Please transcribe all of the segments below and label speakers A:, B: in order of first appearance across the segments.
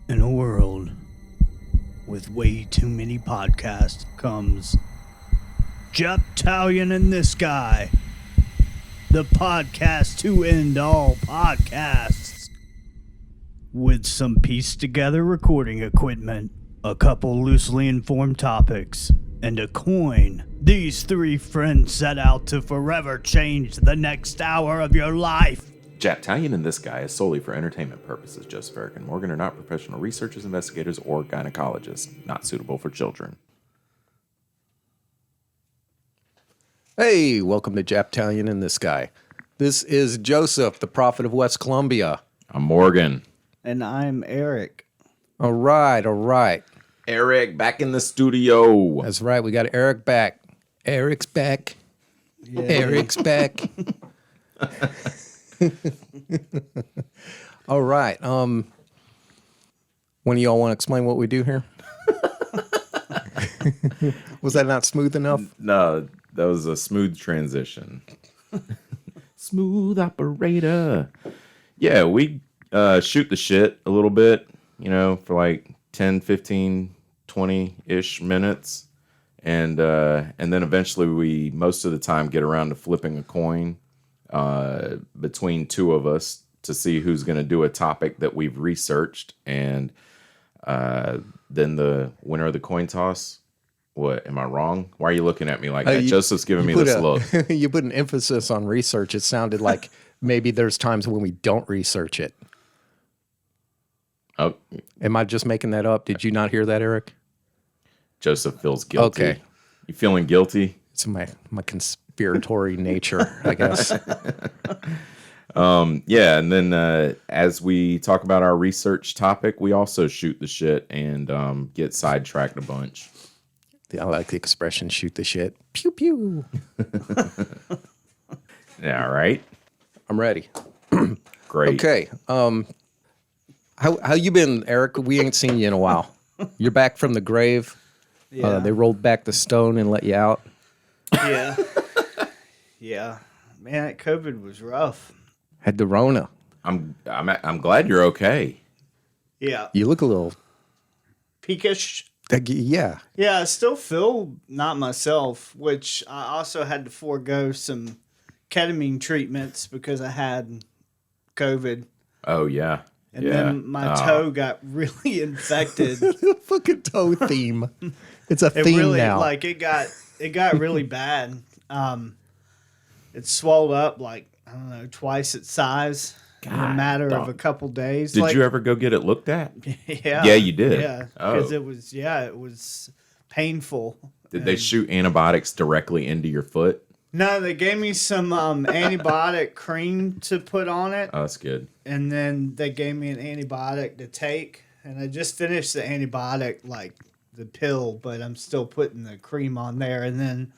A: In a world with way too many podcasts comes Japtalion and This Guy, the podcast to end all podcasts. With some pieced together recording equipment, a couple loosely informed topics, and a coin, these three friends set out to forever change the next hour of your life.
B: Japtalion and This Guy is solely for entertainment purposes. Joseph, Eric, and Morgan are not professional researchers, investigators, or gynecologists. Not suitable for children.
C: Hey, welcome to Japtalion and This Guy. This is Joseph, the prophet of West Columbia.
B: I'm Morgan.
A: And I'm Eric.
C: All right.
B: Eric, back in the studio.
C: That's right, we got Eric back. Eric's back.
A: Yeah.
C: Eric's back. All right. One of y'all want to explain what we do here? Was that not smooth enough?
B: No, that was a smooth transition. Smooth operator. Yeah, we shoot the shit a little bit, for like 10, 15, 20-ish minutes. And then eventually we, most of the time, get around to flipping a coin between two of us to see who's going to do a topic that we've researched. And then the winner of the coin toss. What, am I wrong? Why are you looking at me like that? Joseph's giving me this look.
C: You put an emphasis on research. It sounded like maybe there's times when we don't research it.
B: Oh,
C: am I just making that up? Did you not hear that, Eric?
B: Joseph feels guilty.
C: Okay.
B: You feeling guilty?
C: It's my conspiratory nature, I guess.
B: Yeah, and then as we talk about our research topic, we also shoot the shit and get sidetracked a bunch.
C: I like the expression "shoot the shit." Pew pew.
B: Yeah, right.
C: I'm ready.
B: Great.
C: Okay. How you been, Eric? We ain't seen you in a while. You're back from the grave.
A: Yeah.
C: They rolled back the stone and let you out.
A: Yeah. Yeah. Man, that COVID was rough.
C: Had the Rona.
B: I'm glad you're okay.
A: Yeah.
C: You look a little
A: Peakish.
C: Yeah.
A: Yeah, I still feel not myself, which I also had to forego some ketamine treatments because I had COVID.
B: Oh yeah.
A: And then my toe got really infected.
C: Fucking toe theme. It's a
A: It
C: theme
A: really
C: now.
A: it got really bad. It swelled up like, I don't know, twice its size in a matter of a couple days.
B: Did you ever go get it looked at?
A: Yeah.
B: Yeah, you did.
A: Yeah. Because it was painful.
B: Did they shoot antibiotics directly into your foot?
A: No, they gave me some antibiotic cream to put on it.
B: Oh, that's good.
A: And then they gave me an antibiotic to take. And I just finished the antibiotic, like the pill, but I'm still putting the cream on there. And then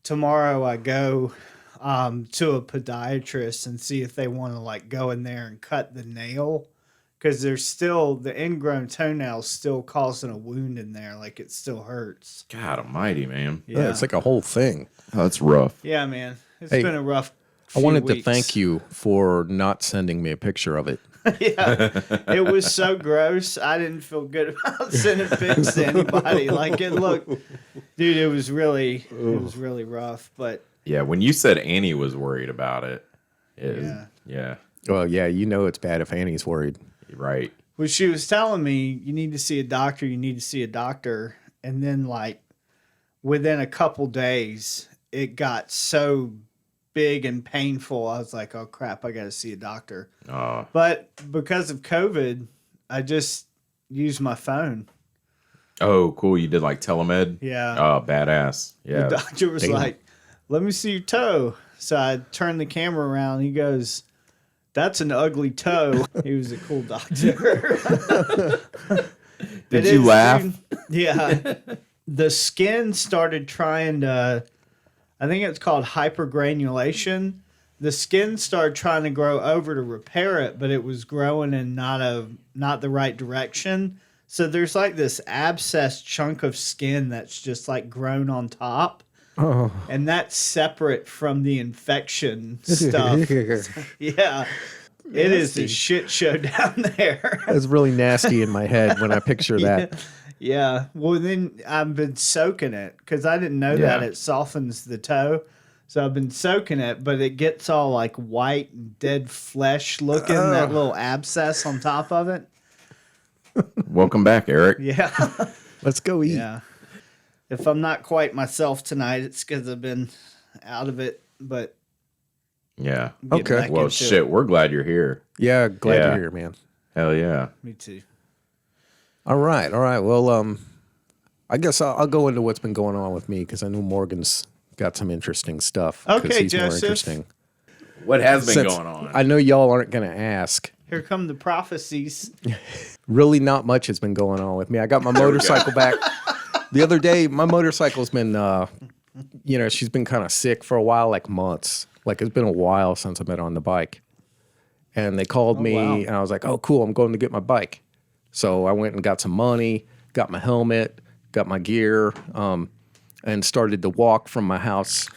A: tomorrow I go to a podiatrist and see if they want to like go in there and cut the nail. Because there's still, the ingrown toenail still causing a wound in there. Like it still hurts.
B: God almighty, man.
C: Yeah, it's like a whole thing.
B: Oh, that's rough.
A: Yeah, man. It's
C: Hey,
A: been a rough
C: I
A: few
C: wanted to
A: weeks.
C: thank you for not sending me a picture of it.
A: Yeah, it was so gross. I didn't feel good about sending pics to anybody. Like it looked, dude. It was really rough. But
B: Yeah, when you said Annie was worried about it, yeah,
C: Well, yeah, you know it's bad if Annie's worried.
B: you're right.
A: when she was telling me, you need to see a doctor, and then like within a couple days, it got so big and painful. I was like, oh crap, I got to see a doctor. But because of COVID, I just used my phone.
B: Oh, cool. You did like telemed?
A: Yeah.
B: Oh, badass. Yeah.
A: The doctor was like, let me see your toe. So I turned the camera around. He goes, that's an ugly toe. He was a cool doctor.
B: Did you laugh?
A: Dude. Yeah. The skin started trying to, I think it's called hypergranulation. The skin started trying to grow over to repair it, but it was growing in not the right direction. So there's like this abscess chunk of skin that's just like grown on top.
C: Oh.
A: And that's separate from the infection stuff. Yeah. It is
C: nasty.
A: a shit show down there.
C: It's really nasty in my head when I picture that.
A: Yeah. Well, then I've been soaking it because I didn't know that
B: Yeah.
A: it softens the toe. So I've been soaking it, but it gets all like white and dead flesh looking, that little abscess on top of it.
B: Welcome back, Eric.
A: Yeah.
C: Let's go eat.
A: Yeah. If I'm not quite myself tonight, it's because I've been out of it, but
B: Yeah.
A: getting
C: Okay.
A: back
B: Well,
A: into
B: shit,
A: it.
B: we're glad you're here.
C: Yeah, glad
B: Yeah.
C: you're here, man.
B: Hell yeah.
A: Me too.
C: All right. Well, I guess I'll go into what's been going on with me because I know Morgan's got some interesting stuff. 'cause
A: Okay,
C: he's more
A: Joseph.
C: interesting.
B: What has been
C: Since
B: going on?
C: I know y'all aren't going to ask.
A: Here come the prophecies.
C: Really, not much has been going on with me. I got my motorcycle back the other day. My motorcycle's been, she's been kind of sick for a while, like months. Like it's been a while since I've been on the bike. And they called me,
A: wow.
C: and I was like, "Oh, cool! I'm going to get my bike." So I went and got some money, got my helmet, got my gear, and started to walk from my house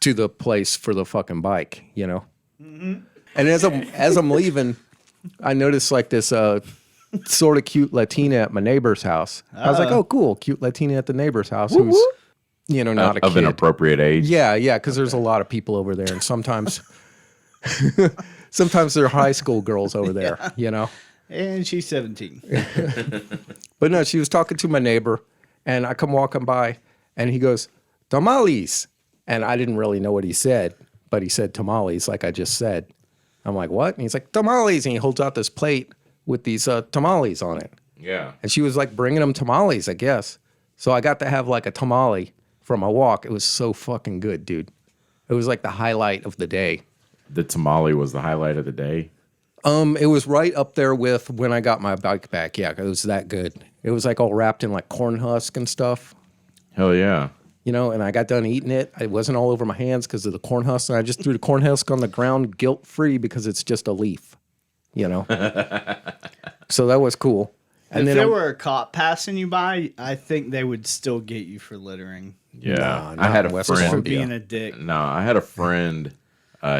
C: to the place for the fucking bike. And as I'm leaving, I noticed like this sort of cute Latina at my neighbor's house. I was like, "Oh, cool, cute Latina at the neighbor's house who's not a
B: of
C: kid."
B: an appropriate age.
C: Yeah, because there's a lot of people over there, and sometimes they're high school girls over there.
A: And she's 17.
C: But no, she was talking to my neighbor, and I come walking by, and he goes, "Tamales," and I didn't really know what he said, but he said tamales, like I just said. I'm like, "What?" And he's like, "Tamales," and he holds out this plate with these tamales on it.
B: Yeah.
C: And she was like bringing him tamales, I guess. So I got to have like a tamale for my walk. It was so fucking good, dude. It was like the highlight of the day.
B: The tamale was the highlight of the day.
C: It was right up there with when I got my bike back. Yeah, it was that good. It was like all wrapped in like corn husk and stuff,
B: Hell yeah.
C: and I got done eating it. It wasn't all over my hands because of the corn husk, and I just threw the corn husk on the ground guilt-free because it's just a leaf, So that was cool. And
A: If
C: then
A: there were a cop passing you by, I think they would still get you for littering.
B: Yeah.
C: Nah,
B: I had
C: not
B: a
C: West
A: For
B: friend.
C: Columbia.
A: being a dick.
B: No, I had a friend.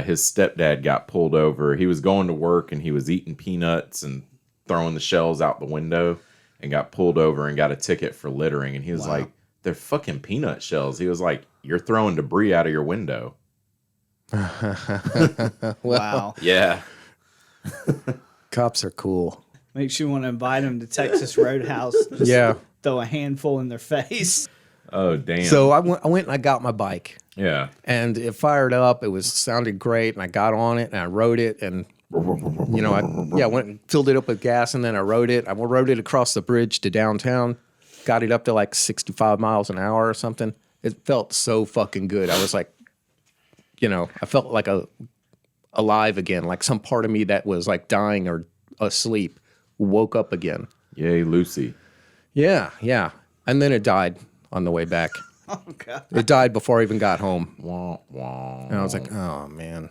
B: His stepdad got pulled over. He was going to work and he was eating peanuts and throwing the shells out the window and got pulled over and got a ticket for littering. And he was like, "They're fucking peanut shells." He was like, "You're throwing debris out of your window."
A: Wow.
B: Yeah.
C: Cops are cool.
A: Makes you want to invite them to Texas Roadhouse. Just
C: Yeah.
A: throw a handful in their face.
B: Oh, damn.
C: So I went and I got my bike.
B: yeah.
C: And it fired up. It sounded great, and I got on it and I rode it, and I went and filled it up with gas, and then I rode it. I rode it across the bridge to downtown, got it up to like 65 miles an hour or something. It felt so fucking good. I was like, I felt like alive again, like some part of me that was like dying or asleep woke up again.
B: Yay, Lucy.
C: Yeah, yeah. And then it died on the way back.
A: Oh, God.
C: It died before I even got home.
B: Wah, wah.
C: And I was like, oh, man.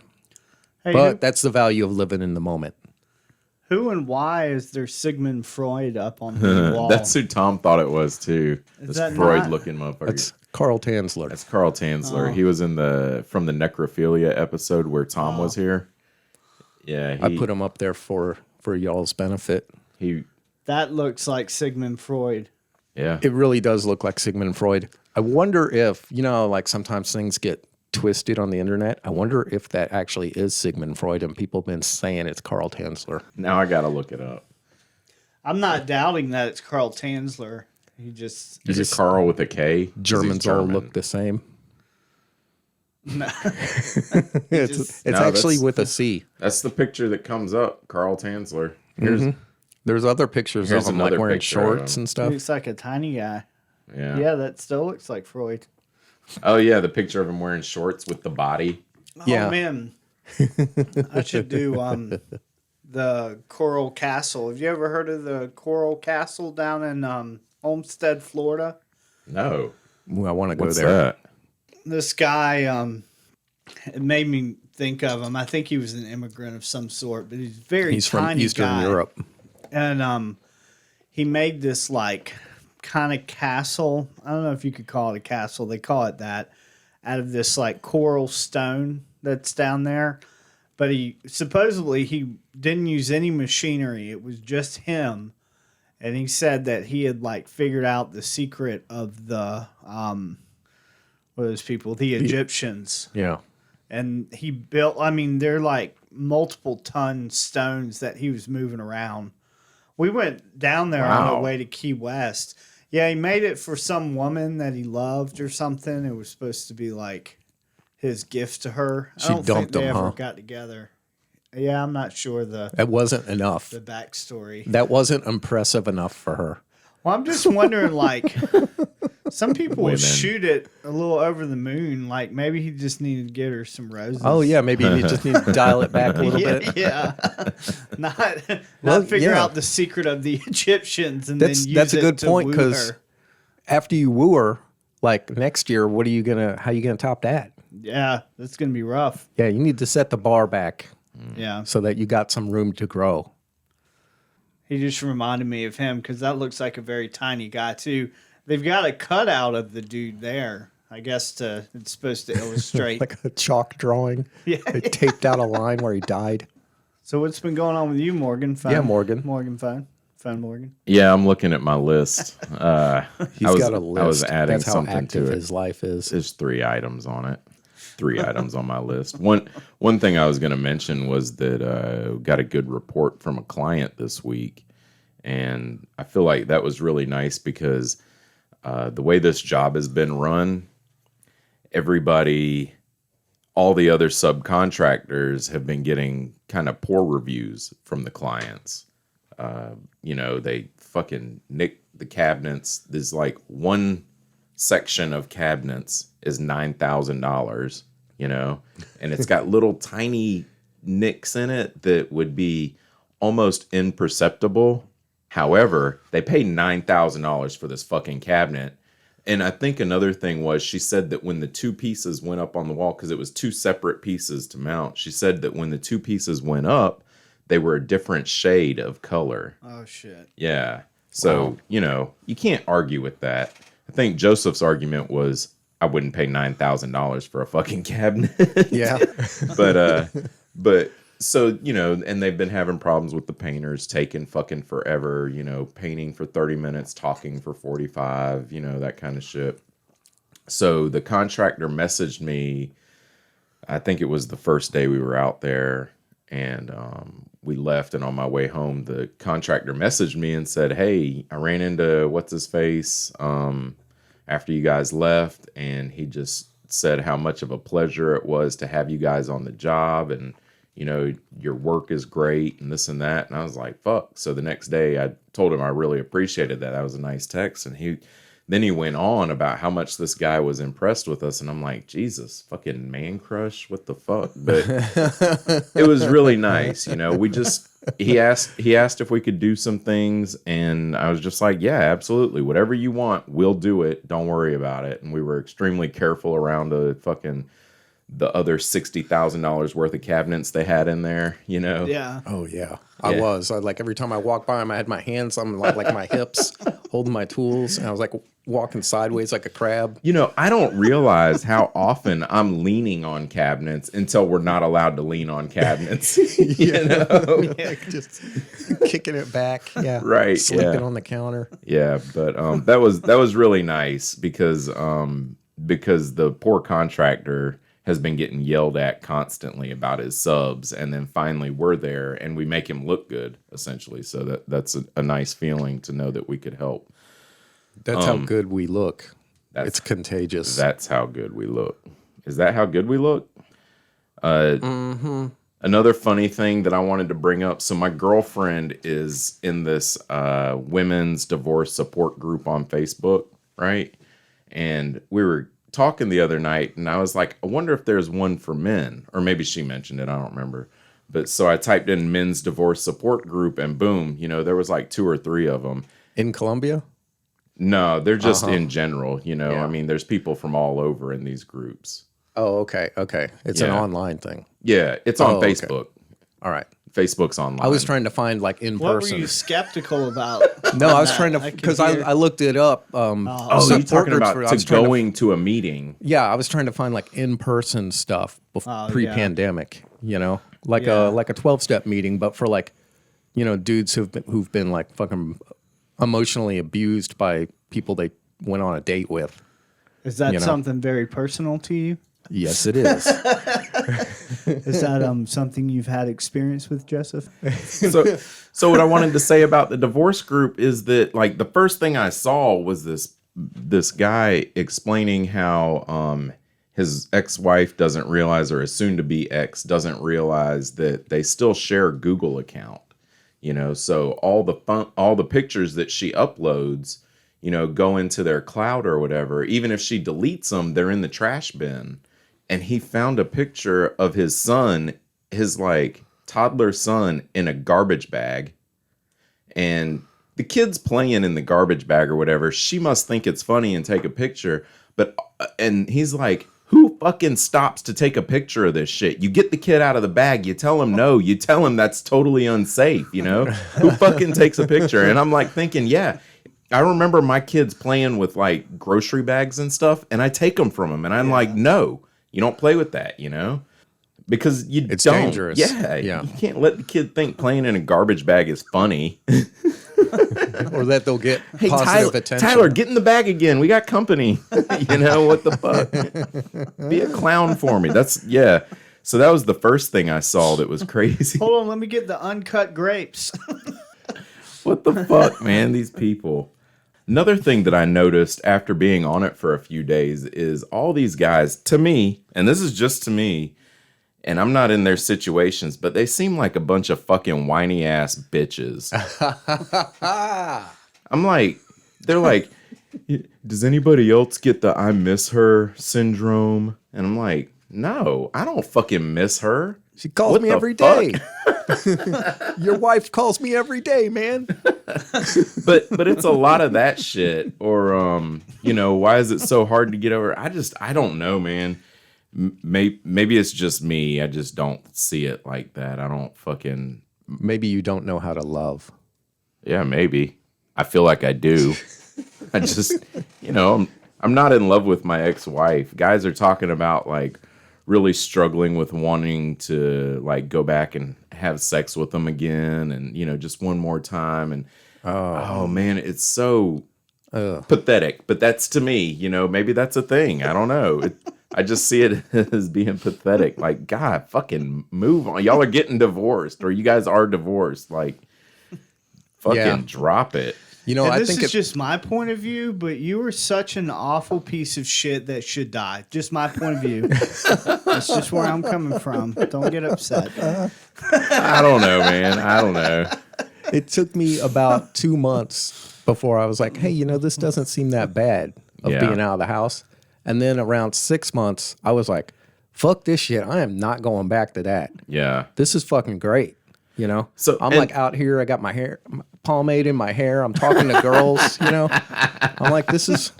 A: Hey,
C: But that's the value of living in the moment.
A: who and why is there Sigmund Freud up on the wall?
B: That's who Tom thought it was, too. This
A: that
B: Freud-looking motherfucker.
C: That's Carl Tanzler.
B: That's Carl Tanzler. He was from the necrophilia episode where Tom was here. Yeah,
C: I put him up there for y'all's benefit.
A: That looks like Sigmund Freud.
B: Yeah.
C: It really does look like Sigmund Freud. I wonder if, like sometimes things get twisted on the internet. I wonder if that actually is Sigmund Freud and people have been saying it's Carl Tanzler.
B: Now I gotta look it up.
A: I'm not doubting that it's Carl Tanzler. He just...
B: Is it Carl with a K? 'Cause he's
C: Germans all
B: German.
C: look the same.
A: No.
C: It's
B: No,
C: actually
B: that's-
C: with a C.
B: That's the picture that comes up. Carl Tanzler. Here's
C: There's other pictures
B: Here's
C: of him like
B: another
C: wearing
B: picture of
C: shorts
B: him.
C: and stuff.
A: Looks like a tiny guy.
B: yeah.
A: Yeah, that still looks like Freud.
B: Oh yeah, the picture of him wearing shorts with the body.
C: Yeah.
A: Oh, man. I should do the Coral Castle. Have you ever heard of the Coral Castle down in Homestead, Florida?
B: No.
C: Ooh, I want to go
B: What's
C: there.
B: that?
A: This guy, it made me think of him. I think he was an immigrant of some sort, but he's very
C: He's from
A: tiny
C: Eastern
A: guy.
C: Europe.
A: And he made this like kind of castle. I don't know if you could call it a castle. They call it that, out of this like coral stone that's down there. but he supposedly he didn't use any machinery. It was just him. And he said that he had like figured out the secret of the what are those people? The Egyptians.
C: Yeah.
A: And he built, I mean, they're like multiple ton stones that he was moving around. We went down there on our way to Key West. Yeah, he made it for some woman that he loved or something. It was supposed to be like his gift to her.
C: She
A: I don't
C: dumped
A: think they
C: him,
A: ever
C: huh?
A: got together. Yeah, I'm not sure
C: That wasn't enough.
A: the backstory.
C: That wasn't impressive enough for her.
A: Well, I'm just wondering, like, some people
B: Women.
A: will shoot it a little over the moon. Like, maybe he just needed to get her some roses.
C: Oh yeah, maybe you just need to dial it back a little
A: yeah,
C: bit.
A: yeah. not
C: Well,
A: figure
C: yeah.
A: out the secret of the Egyptians and
C: That's
A: then use
C: that's a
A: it
C: good
A: to
C: point
A: woo
C: because
A: her.
C: after you woo her, like next year, how you gonna top that?
A: Yeah, that's gonna be rough.
C: Yeah, you need to set the bar back
A: Yeah,
C: so that you got some room to grow.
A: he just reminded me of him because that looks like a very tiny guy too. They've got a cutout of the dude there. I guess it's supposed to illustrate.
C: Like a chalk drawing.
A: Yeah.
C: They taped out a line where he died.
A: So what's been going on with you, Morgan? Phone?
C: Yeah, Morgan.
A: Morgan phone. Phone Morgan.
B: Yeah, I'm looking at my list.
C: He's
B: I
C: got a list.
B: I was adding
C: That's how
B: something
C: active
B: to it.
C: his life is.
B: There's 3 items on it. 3 items on my list. One thing I was going to mention was that got a good report from a client this week, and I feel like that was really nice because the way this job has been run, everybody, all the other subcontractors have been getting kind of poor reviews from the clients. They fucking nick the cabinets. There's like one section of cabinets is $9,000, and it's got little tiny nicks in it that would be almost imperceptible. However, they pay $9,000 for this fucking cabinet. And I think another thing was she said that when the 2 pieces went up on the wall, because it was 2 separate pieces to mount, she said that when the 2 pieces went up, they were a different shade of color.
A: Oh shit.
B: Yeah. So, you can't argue with that. I think Joseph's argument was, I wouldn't pay $9,000 for a fucking cabinet.
C: Yeah.
B: But so, and they've been having problems with the painters taking fucking forever, painting for 30 minutes, talking for 45, that kind of shit. So the contractor messaged me, I think it was the first day we were out there, and we left, and on my way home, the contractor messaged me and said, hey, I ran into what's-his-face after you guys left, and he just said how much of a pleasure it was to have you guys on the job, and, your work is great, and this and that. And I was like, fuck. So the next day, I told him I really appreciated that. That was a nice text, and then he went on about how much this guy was impressed with us, and I'm like, Jesus, fucking man crush, what the fuck? But it was really nice, he asked if we could do some things, and I was just like, yeah, absolutely, whatever you want, we'll do it. Don't worry about it. And we were extremely careful around the other $60,000 worth of cabinets they had in there,
A: Yeah.
C: Oh yeah. I was. Every time I walked by him, I had my hands on like my hips, holding my tools, and I was like walking sideways like a crab.
B: I don't realize how often I'm leaning on cabinets until we're not allowed to lean on cabinets.
C: Yeah, just kicking it back. Yeah.
B: Right.
C: Slipping on the counter.
B: Yeah, but that was really nice because the poor contractor has been getting yelled at constantly about his subs, and then finally we're there and we make him look good, essentially. So that's a nice feeling to know that we could help.
C: That's how good we look. It's contagious.
B: That's how good we look. Is that how good we look? Another funny thing that I wanted to bring up. So my girlfriend is in this women's divorce support group on Facebook, right? And we were talking the other night, and I was like, I wonder if there's one for men, or maybe she mentioned it, I don't remember. But so I typed in men's divorce support group, and boom, there was like 2 or 3 of them
C: In Colombia?
B: No, they're just in general,
C: Yeah.
B: I mean, there's people from all over in these groups.
C: Oh, okay. It's an online thing.
B: Yeah, it's on
C: okay.
B: Facebook.
C: All right.
B: Facebook's online.
C: I was trying to find in
A: What
C: person.
A: were you skeptical about?
C: No, I was trying to
A: I could
C: because
A: hear-
C: I looked it up.
B: Oh,
C: support
B: you're talking
C: groups
B: about
C: I was trying
B: going to a meeting.
C: Yeah, I was trying to find in person stuff
A: yeah.
C: pre-pandemic. like
A: Yeah.
C: a 12-step meeting, but for like, dudes who've been like fucking emotionally abused by people they went on a date with.
A: Is that
C: You know.
A: something very personal to you?
C: Yes, it is.
A: Is that something you've had experience with, Joseph?
B: So what I wanted to say about the divorce group is that like the first thing I saw was this guy explaining how his ex-wife doesn't realize, or his soon-to-be ex doesn't realize that they still share a Google account. So all the pictures that she uploads, go into their cloud or whatever. Even if she deletes them, they're in the trash bin. And he found a picture of his son, his like toddler son, in a garbage bag. And the kid's playing in the garbage bag or whatever. She must think it's funny and take a picture. And he's like, who fucking stops to take a picture of this shit? You get the kid out of the bag. You tell him no. You tell him that's totally unsafe, Who fucking takes a picture? And I'm like thinking, yeah. I remember my kids playing with like grocery bags and stuff. And I take them from them. And I'm like, no. You don't play with that, because
C: It's
B: don't.
C: dangerous.
B: Yeah,
C: Yeah.
B: you can't let the kid think playing in a garbage bag is funny.
C: Or that they'll get
B: Hey,
C: positive attention.
B: Tyler, get in the bag again. We got company. What the fuck? Be a clown for me. So that was the first thing I saw that was crazy.
A: Hold on, let me get the uncut grapes.
B: What the fuck, man? These people. Another thing that I noticed after being on it for a few days is all these guys, to me, and this is just to me, and I'm not in their situations, but they seem like a bunch of fucking whiny ass bitches. I'm like, they're like, does anybody else get the I miss her syndrome? And I'm like, no, I don't fucking miss her.
C: She calls
B: What
C: me
B: the
C: every
B: fuck?
C: day. Your wife calls me every day, man.
B: But it's a lot of that shit. Or why is it so hard to get over? I don't know, man. Maybe it's just me. I just don't see it like that. I don't fucking.
C: Maybe you don't know how to love.
B: Yeah, maybe. I feel like I do. I just, I'm not in love with my ex-wife. Guys are talking about like really struggling with wanting to like go back and have sex with them again, and just one more time. And oh man, it's so pathetic. But that's to me, maybe that's a thing. I don't know. I just see it as being pathetic. Like, God, fucking move on. Y'all are getting divorced, or you guys are divorced. Like, fucking drop it.
A: And
C: I
A: this
C: think
A: is just my point of view, but you are such an awful piece of shit that should die. Just my point of view. That's just where I'm coming from. Don't get upset.
B: I don't know, man. I don't know.
C: it took me about 2 months before I was like, hey, this doesn't seem that bad of being out of the house. And then around 6 months, I was like, fuck this shit. I am not going back to that.
B: Yeah.
C: This is fucking great.
B: So
C: I'm like out here. I got my hair, pomade in my hair. I'm talking to girls, I'm like, this is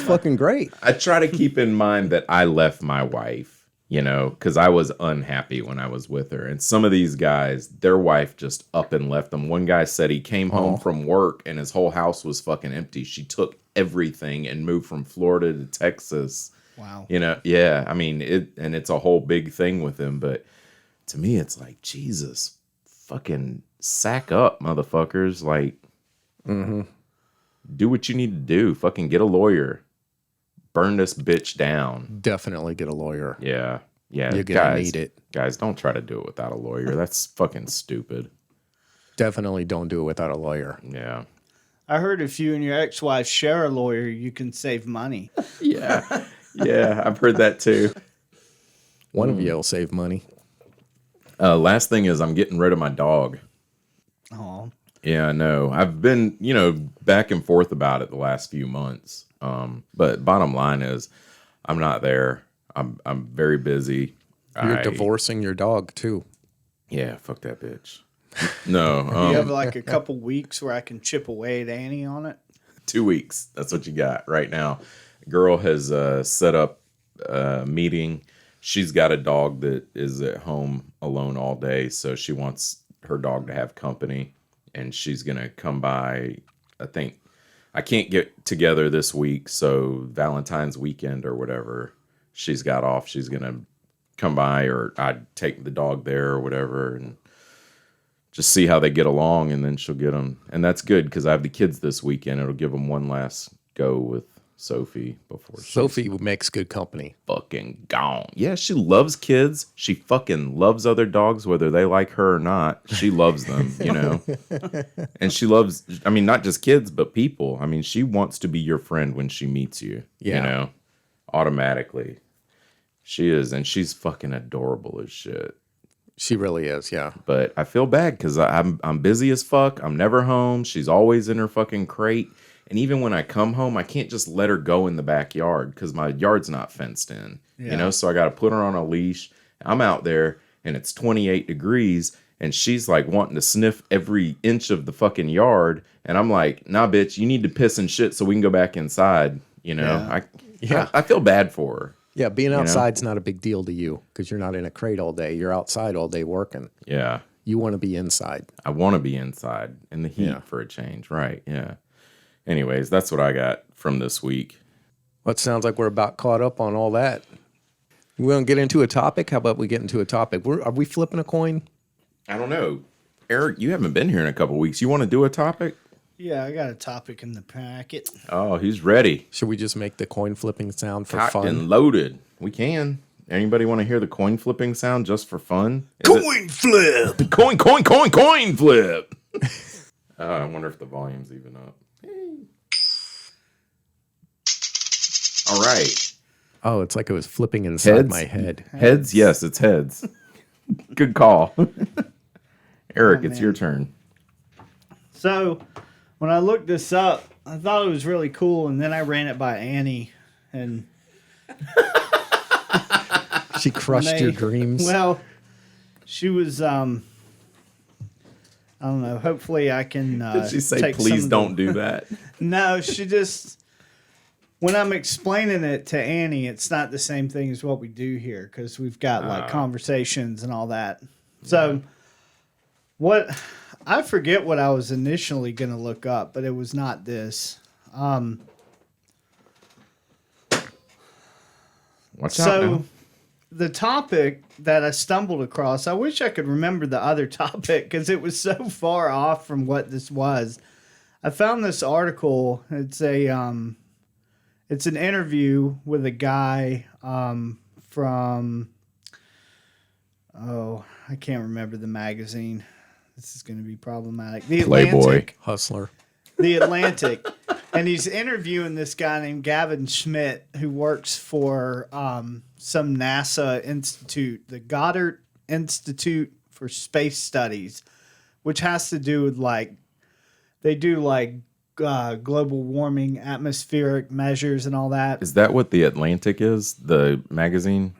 C: fucking great.
B: I try to keep in mind that I left my wife, because I was unhappy when I was with her. And some of these guys, their wife just up and left them. One guy said he came home from work and his whole house was fucking empty. She took everything and moved from Florida to Texas.
A: Wow.
B: Yeah. I mean, it's a whole big thing with him. But to me, it's like, Jesus, fucking sack up, motherfuckers. Like, do what you need to do. Fucking get a lawyer. Burn this bitch down.
C: Definitely get a lawyer.
B: Yeah. Yeah.
C: You're gonna need it.
B: Guys, don't try to do it without a lawyer. That's fucking stupid.
C: Definitely don't do it without a lawyer.
B: Yeah.
A: I heard if you and your ex-wife share a lawyer, you can save money.
B: Yeah. Yeah. I've heard that too.
C: One of you will save money.
B: Last thing is I'm getting rid of my dog.
A: Oh.
B: Yeah, I know. I've been, back and forth about it the last few months. But bottom line is I'm not there. I'm very busy.
C: You're divorcing your dog too.
B: Yeah, fuck that bitch. No.
A: You have like a couple weeks where I can chip away at Annie on it?
B: 2 weeks. That's what you got right now. Girl has set up a meeting. She's got a dog that is at home alone all day, so she wants her dog to have company, and she's going to come by. I think I can't get together this week, so Valentine's weekend or whatever she's got off, she's going to come by, or I'd take the dog there or whatever, and just see how they get along, and then she'll get them. And that's good because I have the kids this weekend. It'll give them one last go with Sophie before
C: Sophie makes good company.
B: fucking gone. Yeah, she loves kids. She fucking loves other dogs, whether they like her or not. She loves them, you know. And she loves, I mean, not just kids, but people. I mean, she wants to be your friend when she meets you, you know, automatically. She is, and she's fucking adorable as shit.
C: She really is, yeah.
B: But I feel bad because I'm busy as fuck. I'm never home. She's always in her fucking crate. And even when I come home, I can't just let her go in the backyard because my yard's not fenced in.
A: Yeah.
B: You know, so I got to put her on a leash. I'm out there and it's 28 degrees and she's like wanting to sniff every inch of the fucking yard. And I'm like, nah, bitch, you need to piss and shit so we can go back inside. You know, I feel bad for her.
C: Yeah, being outside's not a big deal to you because you're not in a crate all day. You're outside all day working.
B: Yeah.
C: You want to be inside.
B: I want to be inside in the heat for a change. Right. Yeah. Anyways, that's what I got from this week.
C: Well, it sounds like we're about caught up on all that. We're going to get into a topic. How about we get into a topic? Are we flipping a coin?
B: I don't know. Eric, you haven't been here in a couple weeks. You want to do a topic?
A: Yeah, I got a topic in the packet.
B: Oh, he's ready.
C: Should we just make the coin flipping sound for
B: Cocked
C: fun?
B: and loaded. We can. Anybody want to hear the coin flipping sound just for fun?
A: Coin flip!
B: Coin flip! I wonder if the volume's even up. All right.
C: Oh, it's like it was flipping inside
B: Heads?
C: my head.
B: Heads? Yes, it's heads. Good call. Eric, it's your turn.
A: So, when I looked this up, I thought it was really cool, and then I ran it by Annie, and
C: She crushed your dreams.
A: Well, she was, I don't know, hopefully I can
B: Did she say,
A: take
B: please
A: some
B: don't do that?
A: No, she just, when I'm explaining it to Annie, it's not the same thing as what we do here, because we've got, like, conversations and all that. So, I forget what I was initially going to look up, but it was not this.
B: Watch out
A: So,
B: now.
A: the topic that I stumbled across, I wish I could remember the other topic because it was so far off from what this was. I found this article. It's an interview with a guy from, I can't remember the magazine. This is going to be problematic. The
B: Playboy.
A: Atlantic.
C: Hustler.
A: The Atlantic. And he's interviewing this guy named Gavin Schmidt who works for some NASA institute, the Goddard Institute for Space Studies, which has to do with they do global warming, atmospheric measures and all that.
B: Is that what The Atlantic is? The magazine?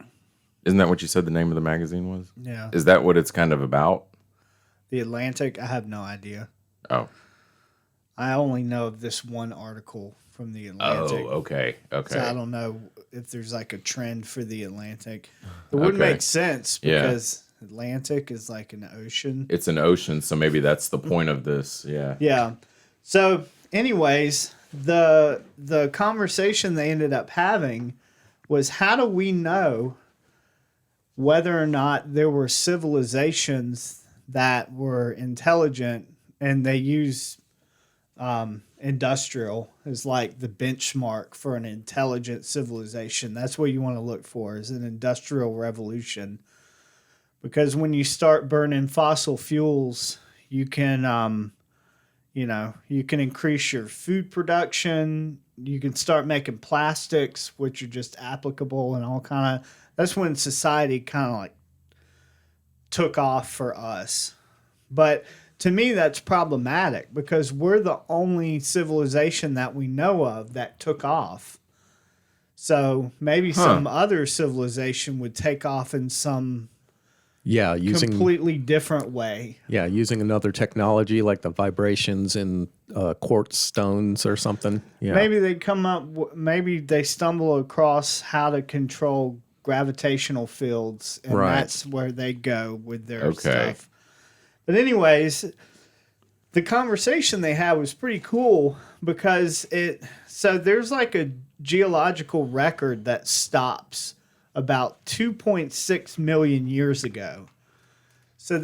B: Isn't that what you said the name of the magazine was?
A: Yeah.
B: Is that what it's kind of about?
A: The Atlantic? I have no idea.
B: Oh.
A: I only know of this one article from the Atlantic.
B: Oh, okay. Okay.
A: So I don't know if there's like a trend for the Atlantic. It would make sense because Atlantic is like an ocean.
B: It's an ocean, so maybe that's the point of this. Yeah.
A: Yeah. So, anyways, the conversation they ended up having was how do we know whether or not there were civilizations that were intelligent and they use industrial as like the benchmark for an intelligent civilization. That's what you want to look for is an industrial revolution. Because when you start burning fossil fuels, you can you can increase your food production. You can start making plastics, which are just applicable and all kind of. That's when society kind of like took off for us. But to me, that's problematic because we're the only civilization that we know of that took off. So maybe some other civilization would take off in some
C: using
A: completely different way.
C: Yeah, using another technology like the vibrations in quartz stones or something. Yeah.
A: Maybe they come up. Maybe they stumble across how to control gravitational fields, and that's where they go with their stuff. But anyways, the conversation they had was pretty cool because so there's like a geological record that stops about 2.6 million years ago. So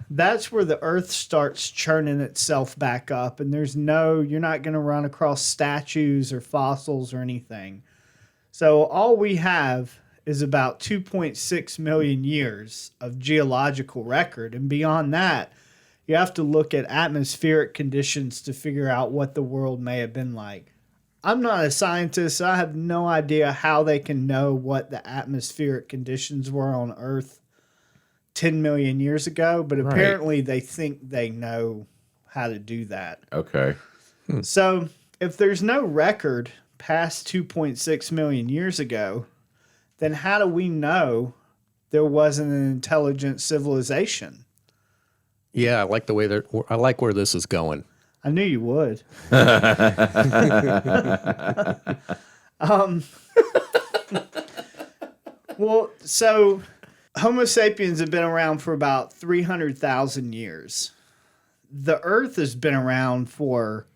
A: that's where the Earth starts churning itself back up, and you're not going to run across statues or fossils or anything. So all we have is about 2.6 million years of geological record, and beyond that, you have to look at atmospheric conditions to figure out what the world may have been like. I'm not a scientist, so I have no idea how they can know what the atmospheric conditions were on Earth 10 million years ago, but apparently they think they know how to do that.
B: Okay.
A: So if there's no record past 2.6 million years ago, then how do we know there wasn't an intelligent civilization?
C: Yeah, I like the way I like where this is going.
A: I knew you would. Well, so Homo sapiens have been around for about 300,000 years. The Earth has been around for,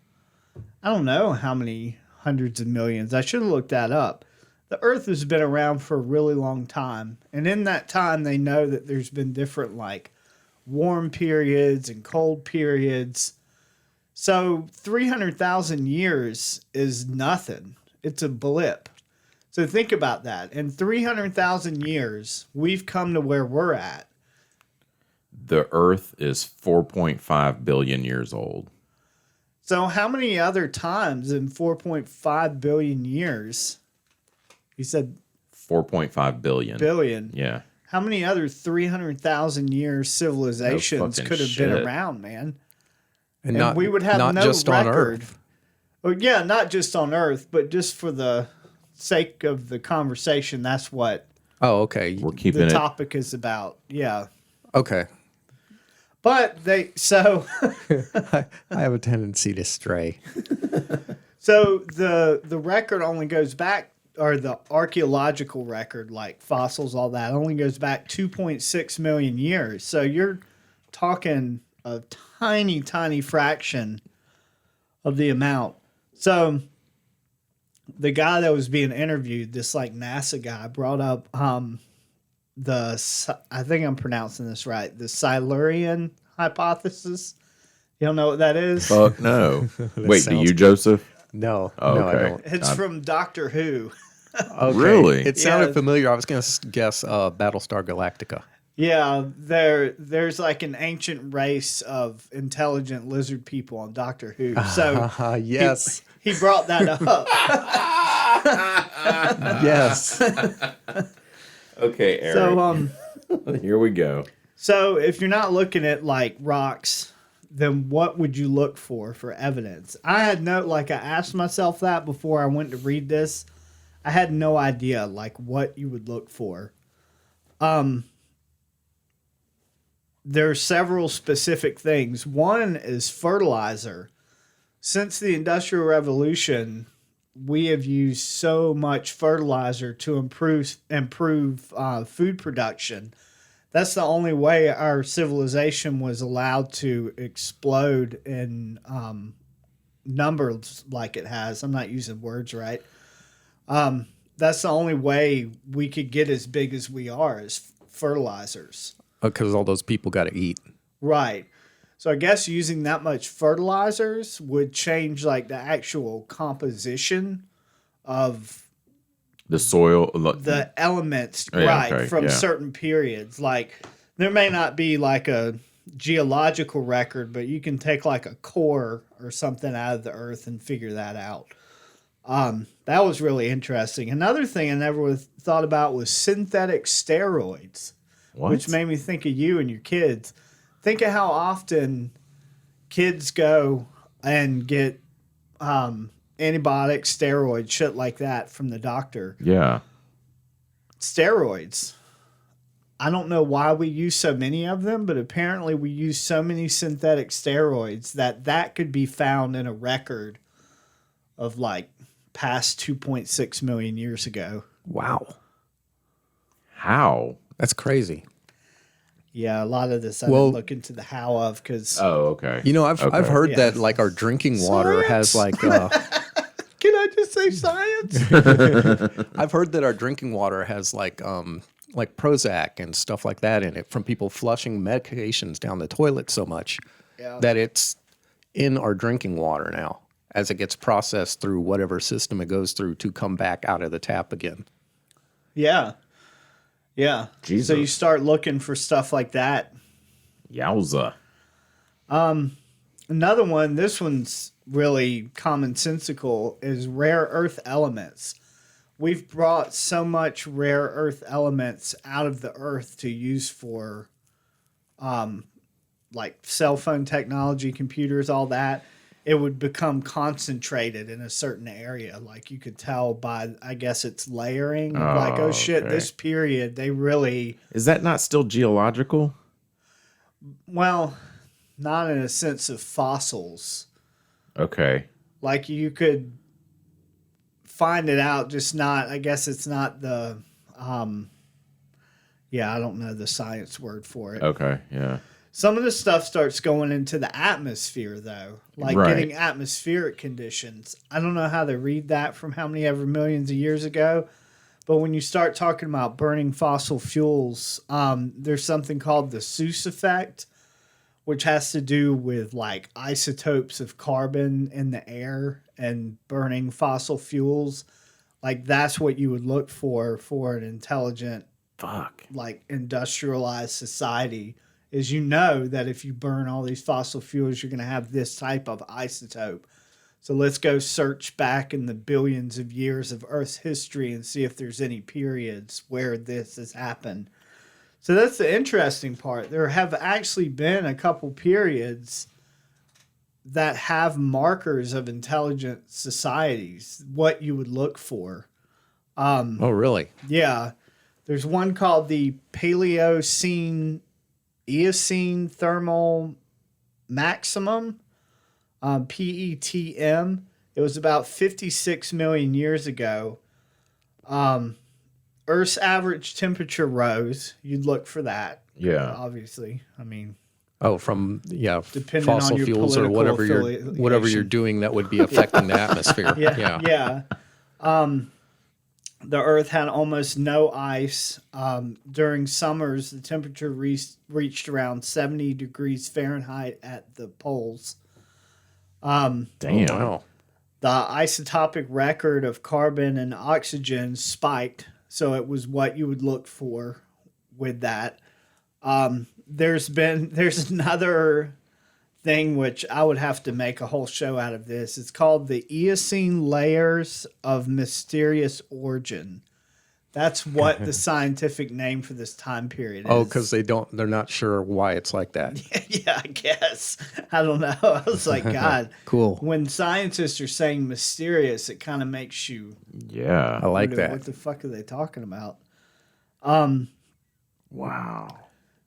A: I don't know how many hundreds of millions. I should have looked that up. The Earth has been around for a really long time. And in that time, they know that there's been different, like, warm periods and cold periods. So 300,000 years is nothing. It's a blip. So think about that. In 300,000 years, we've come to where we're at.
B: The Earth is 4.5 billion years old.
A: So how many other times in 4.5 billion years? You said
B: 4.5 billion.
A: Billion.
B: Yeah.
A: How many other 300,000 year civilizations
B: No
A: could have
B: fucking
A: been
B: shit.
A: around, man?
C: And
A: we would have
C: not
A: no
C: just
A: record.
C: on Earth.
A: Well, yeah, not just on Earth, but just for the sake of the conversation, that's what
C: Oh, okay.
B: We're keeping
A: the
B: it.
A: topic is about. Yeah.
C: Okay.
A: But
C: I have a tendency to stray.
A: so the record only goes back, or the archaeological record, like fossils, all that, only goes back 2.6 million years. So you're talking a tiny, tiny fraction of the amount. So the guy that was being interviewed, this like NASA guy, brought up I think I'm pronouncing this right, the Silurian hypothesis. You don't know what that is?
B: Fuck no. Wait, do
C: sounds
B: you, Joseph?
C: No,
B: Oh,
C: no, I
B: okay.
C: don't.
A: It's from Doctor Who.
C: Okay.
B: Really?
C: It sounded
A: Yeah.
C: familiar. I was going to guess Battlestar Galactica.
A: Yeah, there's like an ancient race of intelligent lizard people on Doctor Who. So
C: Yes.
A: he brought that up.
C: Yes.
B: Okay, Eric.
A: So
B: Here we go.
A: so if you're not looking at like rocks, then what would you look for evidence? I asked myself that before I went to read this. I had no idea like what you would look for. There are several specific things. One is fertilizer. Since the Industrial Revolution, we have used so much fertilizer to improve food production. That's the only way our civilization was allowed to explode in numbers like it has. I'm not using words right. That's the only way we could get as big as we are, is fertilizers.
C: Because all those people got to eat.
A: Right. So I guess using that much fertilizers would change like the actual composition of
B: The soil.
A: the elements,
B: Yeah,
A: right,
B: okay,
A: from
B: yeah.
A: certain periods. Like there may not be like a geological record, but you can take like a core or something out of the earth and figure that out. That was really interesting. Another thing I never thought about was synthetic steroids.
B: What?
A: Which made me think of you and your kids. Think of how often kids go and get antibiotics, steroids, shit like that from the doctor.
B: Yeah.
A: Steroids. I don't know why we use so many of them, but apparently we use so many synthetic steroids that could be found in a record of like past 2.6 million years ago.
C: Wow.
B: How?
C: That's crazy.
A: Yeah, a lot of this I
C: Well-
A: didn't look into the how of because
B: Oh, okay.
C: You know, I've
B: Okay.
C: heard
A: Yeah.
C: that like our drinking water has like
A: can I just say say science?
C: I've heard that our drinking water has like Prozac and stuff like that in it from people flushing medications down the toilet so much that it's in our drinking water now as it gets processed through whatever system it goes through to come back out of the tap again.
A: Yeah. Yeah.
B: Jesus.
A: So you start looking for stuff like that.
B: Yowza.
A: Another one, this one's really commonsensical, is rare earth elements. We've brought so much rare earth elements out of the earth to use for like cell phone technology, computers, all that. It would become concentrated in a certain area. Like you could tell by, I guess it's layering. Like, oh shit,
B: okay.
A: this period, they really...
B: Is that not still geological?
A: Well, not in a sense of fossils.
B: Okay.
A: Like you could find it out, just not, I guess it's not the, yeah, I don't know the science word for it.
B: Okay, yeah.
A: Some of the stuff starts going into the atmosphere, though, like getting atmospheric conditions. I don't know how they read that from how many ever millions of years ago, but when you start talking about burning fossil fuels, there's something called the Seuss effect, which has to do with like isotopes of carbon in the air and burning fossil fuels. Like that's what you would look for an intelligent, like industrialized society. Is that if you burn all these fossil fuels, you're going to have this type of isotope. So let's go search back in the billions of years of Earth's history and see if there's any periods where this has happened. So that's the interesting part. There have actually been a couple periods that have markers of intelligent societies, what you would look for.
C: Oh, really?
A: Yeah. There's one called the Paleocene Eocene Thermal Maximum, PETM. It was about 56 million years ago. Earth's average temperature rose. You'd look for that.
B: Yeah.
A: Obviously. I mean...
C: Oh, from
A: depending
C: fossil
A: on your
C: fuels or whatever you're doing that would be affecting the atmosphere.
A: Yeah. The Earth had almost no ice. During summers, the temperature reached around 70 degrees Fahrenheit at the poles.
B: Damn.
C: Wow.
A: The isotopic record of carbon and oxygen spiked, so it was what you would look for with that. There's another thing which I would have to make a whole show out of this. It's called the Eocene Layers of Mysterious Origin. That's what the scientific name for this time period is.
C: Oh, because they're not sure why it's like that.
A: Yeah, I guess. I don't know. I was like, God.
C: Cool.
A: When scientists are saying mysterious, it kind of makes you...
B: Yeah.
C: I like that.
A: What the fuck are they talking about?
B: Wow.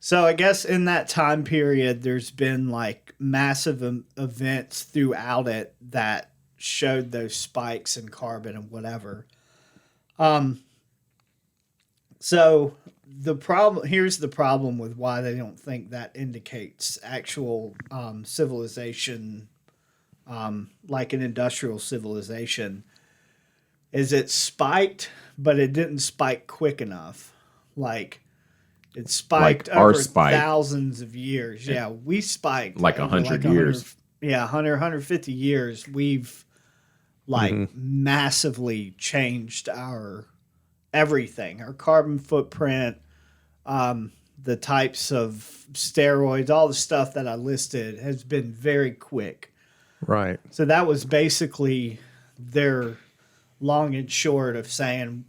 A: So I guess in that time period, there's been like massive events throughout it that showed those spikes in carbon and whatever. So here's the problem with why they don't think that indicates actual civilization, like an industrial civilization, is it spiked, but it didn't spike quick enough. Like it spiked
B: like our
A: over
B: spike.
A: Thousands of years. Yeah, we spiked
B: like 100 years.
A: 150 years. We've massively changed our everything, our carbon footprint, the types of steroids, all the stuff that I listed has been very quick.
C: Right.
A: So that was basically their long and short of saying,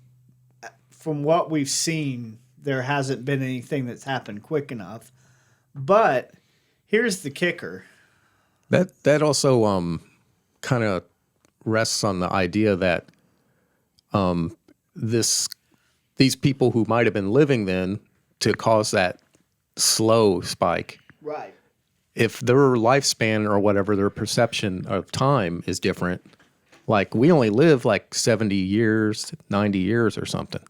A: from what we've seen, there hasn't been anything that's happened quick enough. But here's the kicker.
C: That also kind of rests on the idea that these people who might have been living then to cause that slow spike,
A: Right.
C: if their lifespan or whatever, their perception of time is different, like we only live like 70 years, 90 years or something.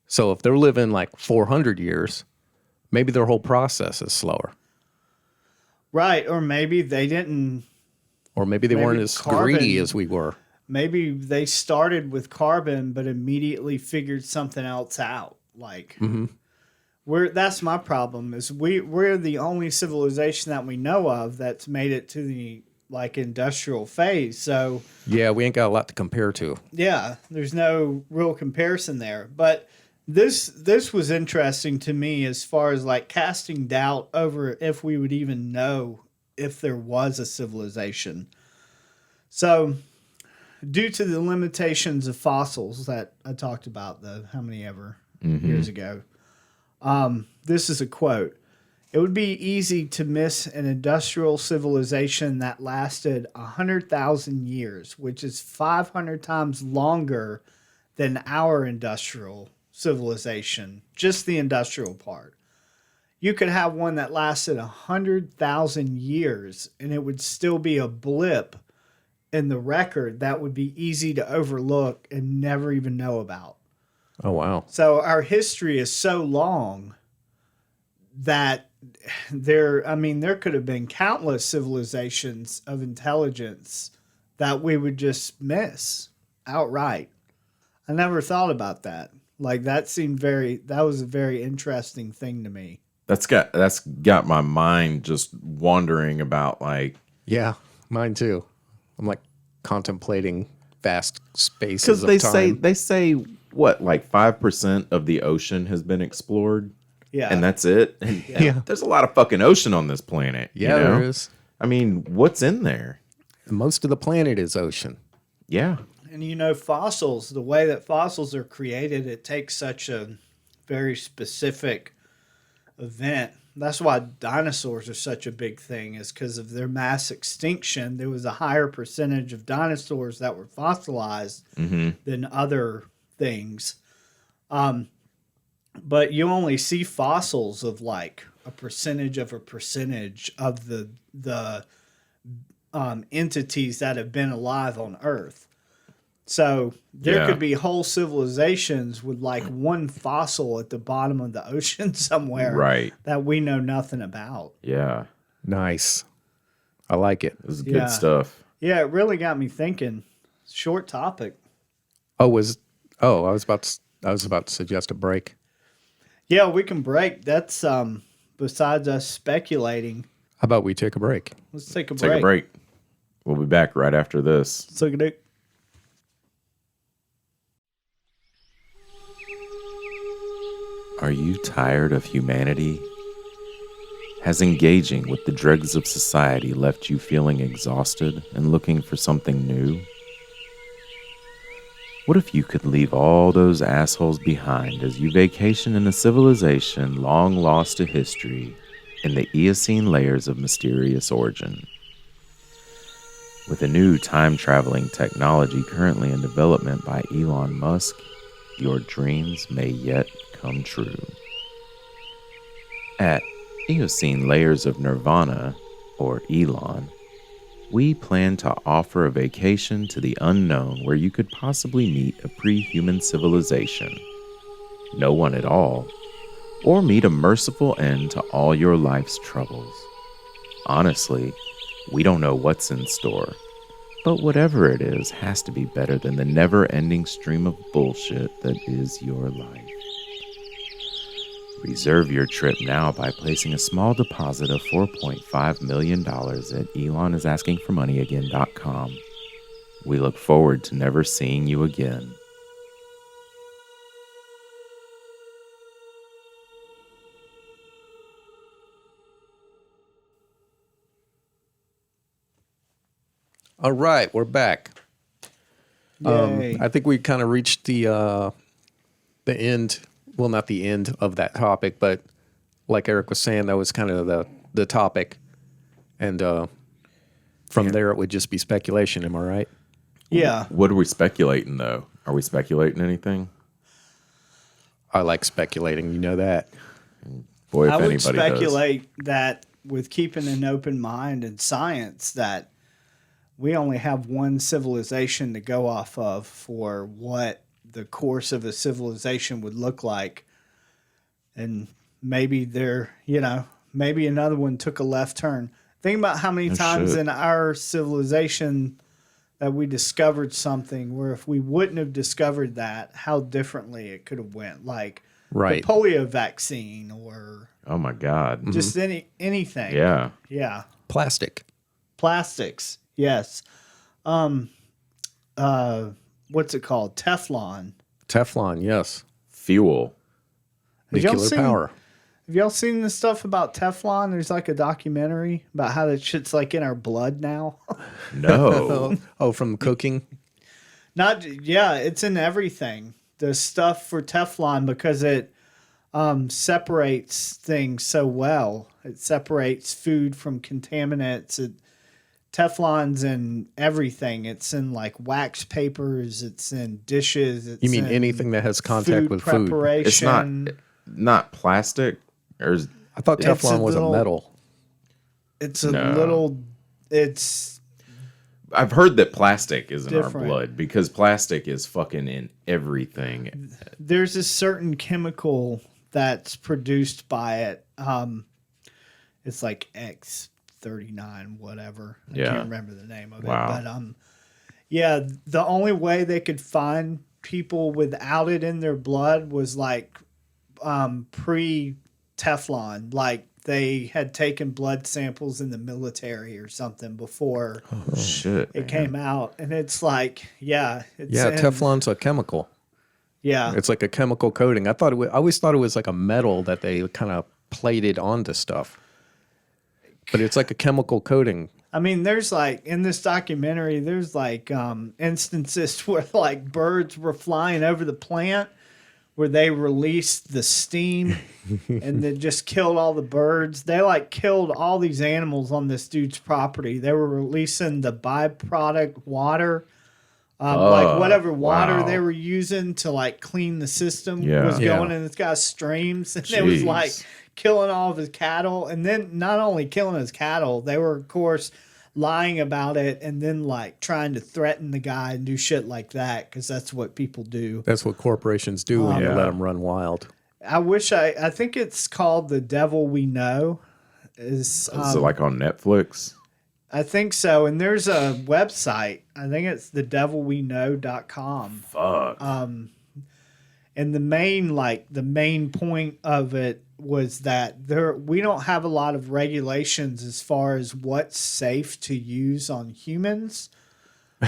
C: So if they're living like 400 years, maybe their whole process is slower.
A: Right. Or maybe they didn't.
C: Or maybe they weren't as greedy as we were.
A: maybe they started with carbon, but immediately figured something else out. Like, that's my problem is we're the only civilization that we know of that's made it to the like industrial phase. So
C: Yeah, we ain't got a lot to compare to.
A: yeah, there's no real comparison there. But this was interesting to me as far as like casting doubt over if we would even know if there was a civilization. So due to the limitations of fossils that I talked about, the how many ever years ago, this is a quote. It would be easy to miss an industrial civilization that lasted 100,000 years, which is 500 times longer than our industrial civilization, just the industrial part. You could have one that lasted 100,000 years and it would still be a blip in the record that would be easy to overlook and never even know about.
C: Oh, wow.
A: So our history is so long that there could have been countless civilizations of intelligence that we would just miss outright. I never thought about that. Like that was a very interesting thing to me.
B: That's got my mind just wandering about like,
C: Yeah, mine too. I'm like contemplating vast spaces
B: because
C: of time.
B: they say what, like 5% of the ocean has been explored.
A: Yeah.
B: And that's it. And
C: Yeah.
B: there's a lot of fucking ocean on this planet.
C: Yeah,
B: you know?
C: there is.
B: I mean, what's in there?
C: Most of the planet is ocean.
B: Yeah.
A: And you know, fossils, the way that fossils are created, it takes such a very specific event. That's why dinosaurs are such a big thing, is because of their mass extinction. There was a higher percentage of dinosaurs that were fossilized than other things. But you only see fossils of like a percentage of the entities that have been alive on Earth. So there could be whole civilizations with like one fossil at the bottom of the ocean somewhere,
B: Right.
A: that we know nothing about.
B: Yeah.
C: Nice. I like it.
B: This is good stuff.
A: Yeah, it really got me thinking. Short topic.
C: I was about to suggest a break.
A: Yeah, we can break. That's besides us speculating.
C: How about we take a break?
A: Let's take a break.
B: Take a break. We'll be back right after this.
A: Suck a dick.
B: Are you tired of humanity? Has engaging with the dregs of society left you feeling exhausted and looking for something new? What if you could leave all those assholes behind as you vacation in a civilization long lost to history in the Eocene layers of mysterious origin? With a new time-traveling technology currently in development by Elon Musk, your dreams may yet come true. At Eocene Layers of Nirvana, or Elon, we plan to offer a vacation to the unknown where you could possibly meet a pre-human civilization, no one at all, or meet a merciful end to all your life's troubles. Honestly, we don't know what's in store, but whatever it is has to be better than the never-ending stream of bullshit that is your life. Reserve your trip now by placing a small deposit of $4.5 million at elonisasking-for-money-again.com. We look forward to never seeing you again.
C: All right, we're back.
A: Yay.
C: I think we kind of reached the end. Well, not the end of that topic, but like Eric was saying, that was kind of the topic. And from there, it would just be speculation. Am I right?
A: Yeah.
B: What are we speculating, though? Are we speculating anything?
C: I like speculating. You know that.
B: Boy, if
A: I would
B: anybody
A: speculate that with keeping an open mind and science, that we only have one civilization to go off of for what the course of a civilization would look like. And maybe maybe another one took a left turn. Think about how many times in our civilization that we discovered something where if we wouldn't have discovered that, how differently it could have went. Like
C: Right.
A: the polio vaccine or
B: Oh my God.
A: just anything.
B: Yeah.
A: Yeah.
C: Plastic.
A: Plastics. Yes. What's it called? Teflon.
C: Teflon, yes.
B: Fuel.
A: Have y'all
C: Nuclear
A: seen-
C: power.
A: Have y'all seen the stuff about Teflon? There's like a documentary about how that shit's like in our blood now.
B: No.
C: Oh, from cooking?
A: It's in everything. The stuff for Teflon because it separates things so well. It separates food from contaminants. Teflon's in everything. It's in like wax papers. It's in dishes. It's
C: You mean
A: in
C: anything that has contact with food?
A: preparation.
B: It's not plastic. Or is,
C: I thought
A: It's a
C: Teflon was
A: little-
C: a metal.
A: It's a
B: No.
A: little. It's
B: I've heard that plastic is in our
A: Different.
B: blood because plastic is fucking in everything.
A: there's a certain chemical that's produced by it. It's like X39, whatever. I
B: Yeah.
A: can't remember the name of
B: Wow.
A: it. But yeah, the only way they could find people without it in their blood was like pre Teflon. Like they had taken blood samples in the military or something before
B: Shit.
A: it came out, and it's like, yeah, it's
C: Yeah,
A: in-
C: Teflon's a chemical.
A: Yeah,
C: It's like a chemical coating. I always thought it was like a metal that they kind of plated onto stuff. But it's like a chemical coating.
A: I mean, there's like in this documentary, there's like instances where like birds were flying over the plant where they released the steam and then just killed all the birds. They like killed all these animals on this dude's property. They were releasing the byproduct water, like whatever water
B: wow.
A: they were using to like clean the system
B: Yeah.
A: was
C: Yeah.
A: going in this guy's streams, and it was
B: Jeez.
A: like killing all of his cattle. And then not only killing his cattle, they were of course lying about it and then like trying to threaten the guy and do shit like that because that's what people do.
C: That's what corporations do when you
B: Yeah.
C: let them run wild.
A: I think it's called The Devil We Know.
B: Is it like on Netflix?
A: I think so. And there's a website. I think it's thedevilweknow.com.
B: Fuck.
A: And the main point of it was that we don't have a lot of regulations as far as what's safe to use on humans.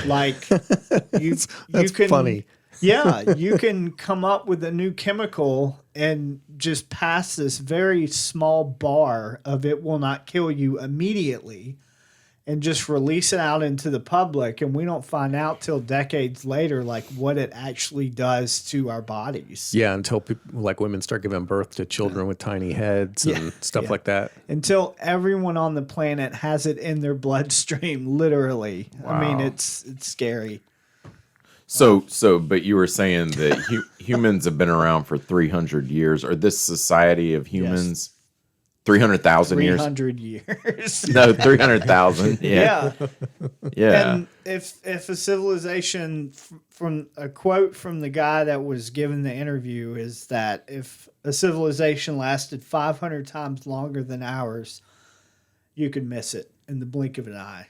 A: Like
C: That's
A: you can,
C: funny.
A: Yeah, you can come up with a new chemical and just pass this very small bar of it will not kill you immediately and just release it out into the public, and we don't find out till decades later like what it actually does to our bodies.
C: Yeah, until people, like women start giving birth to children with tiny heads and stuff
A: Yeah.
C: like that.
A: Until everyone on the planet has it in their bloodstream, literally. I mean,
B: Wow.
A: it's scary.
B: But you were saying that humans have been around for 300 years, or this society of humans, 300,000 years?
A: 300 years.
B: No, 300,000. Yeah.
A: Yeah.
B: Yeah.
A: And if a civilization, from a quote from the guy that was given the interview, is that if a civilization lasted 500 times longer than ours, you could miss it in the blink of an eye.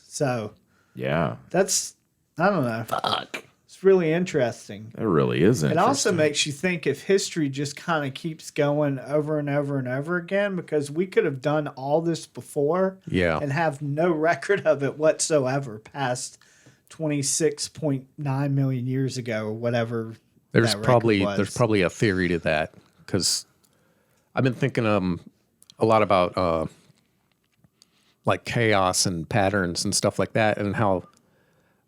A: So
B: Yeah.
A: that's, I don't know. Fuck. It's really interesting.
B: That really is
A: It
B: interesting.
A: also makes you think if history just kind of keeps going over and over and over again, because we could have done all this before
C: Yeah.
A: and have no record of it whatsoever past 26.9 million years ago or whatever.
C: There's
A: that record was.
C: probably a theory to that because I've been thinking a lot about like chaos and patterns and stuff like that, and how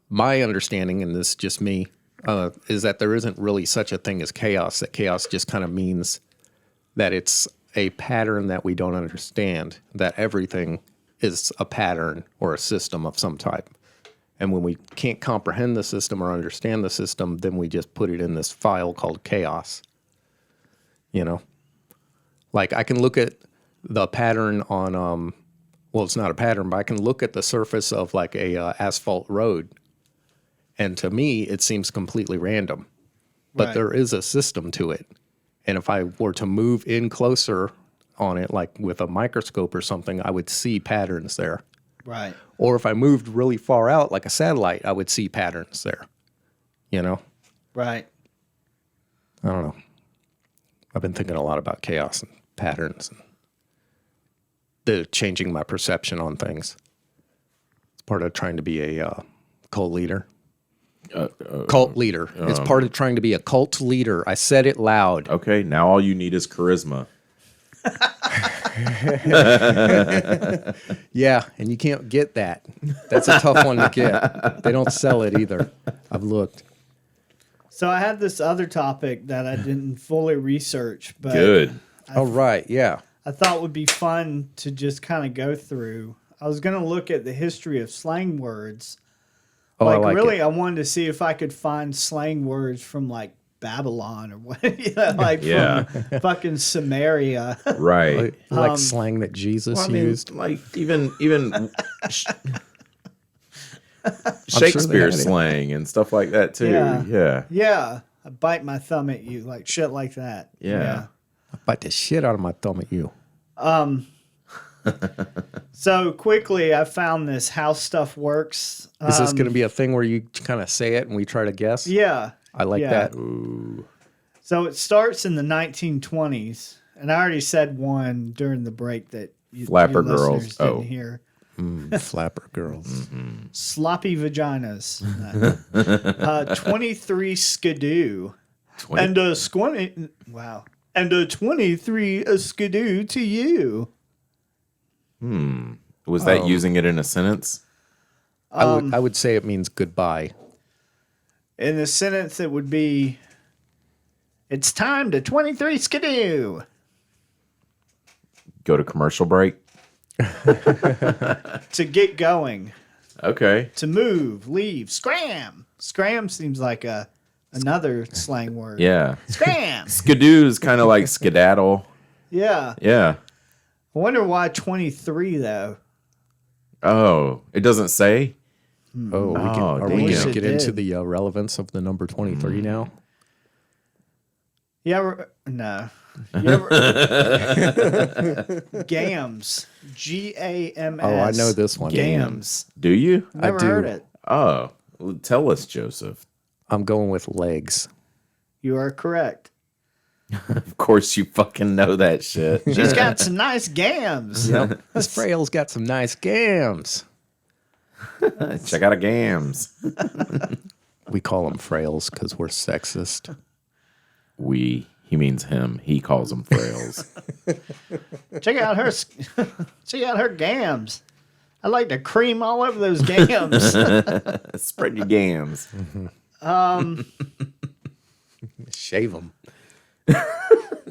C: my understanding, and this is just me, is that there isn't really such a thing as chaos. That chaos just kind of means that it's a pattern that we don't understand. That everything is a pattern or a system of some type. And when we can't comprehend the system or understand the system, then we just put it in this file called chaos. You know? Like I can look at the pattern on, well, it's not a pattern, but I can look at the surface of like a asphalt road. And to me, it seems completely random. But
A: Right.
C: there is a system to it. And if I were to move in closer on it, like with a microscope or something, I would see patterns there.
A: Right.
C: Or if I moved really far out, like a satellite, I would see patterns there. You know?
A: Right.
C: I don't know. I've been thinking a lot about chaos and patterns and the changing my perception on things. It's part of trying to be a cult leader. Cult leader. It's part of trying to be a cult leader. I said it loud.
B: Okay, now all you need is charisma.
C: Yeah, and you can't get that. That's a tough one to get. They don't sell it either. I've looked.
A: So I had this other topic that I didn't fully research, but
B: Good.
C: Oh, right. Yeah.
A: I thought would be fun to just kind of go through. I was going to look at the history of slang words.
C: Oh,
A: Like,
C: I like
A: really,
C: it.
A: I wanted to see if I could find slang words from like Babylon or what, you know, like
B: Yeah.
A: from fucking Samaria.
B: Right.
C: Like slang that Jesus
B: Well, I mean,
C: used.
B: like even
C: sure they
B: Shakespeare
C: had it.
B: slang and stuff like that too.
A: Yeah.
B: Yeah.
A: Yeah, I bite my thumb at you, like shit like that.
B: Yeah.
C: I bite the shit out of my thumb at you.
A: So quickly, I found this How Stuff Works.
C: Is this going to be a thing where you kind of say it and we try to guess?
A: Yeah.
C: I like
A: yeah.
C: that.
B: Ooh.
A: So it starts in the 1920s, and I already said one during the break that
B: Flapper
A: your
B: girls.
A: listeners didn't
B: Oh.
A: hear.
C: Flapper girls.
A: Sloppy vaginas. 23 skidoo.
B: 20.
A: And a 20. Wow. And a 23 a skidoo to you.
B: Was that using it in a sentence?
C: I would say it means goodbye.
A: In the sentence, it would be, it's time to 23 skidoo.
B: Go to commercial break.
A: To get going.
B: Okay.
A: To move, leave, scram. Scram seems like another slang word.
B: Yeah.
A: Scram.
B: Skidoo is kind of like skedaddle.
A: Yeah.
B: Yeah.
A: I wonder why 23 though.
B: Oh, it doesn't say?
C: Oh, are we
B: damn.
C: going
A: It
C: to get into
A: did.
C: the relevance of the number 23 now?
A: You ever? No. You ever, Gams. Gams.
C: Oh, I know this one.
A: Gams.
B: Do you?
A: Never
C: do.
A: heard it.
B: Oh, well, tell us, Joseph.
C: I'm going with legs.
A: You are correct.
B: Of course you fucking know that shit.
A: She's got some nice gams.
C: Yep. This frail's got some nice gams.
B: Check out a gams.
C: We call them frails because we're sexist.
B: He means him. He calls them frails.
A: Check out her. Check out her gams. I like the cream all over those gams.
B: Spread your gams.
C: Shave them.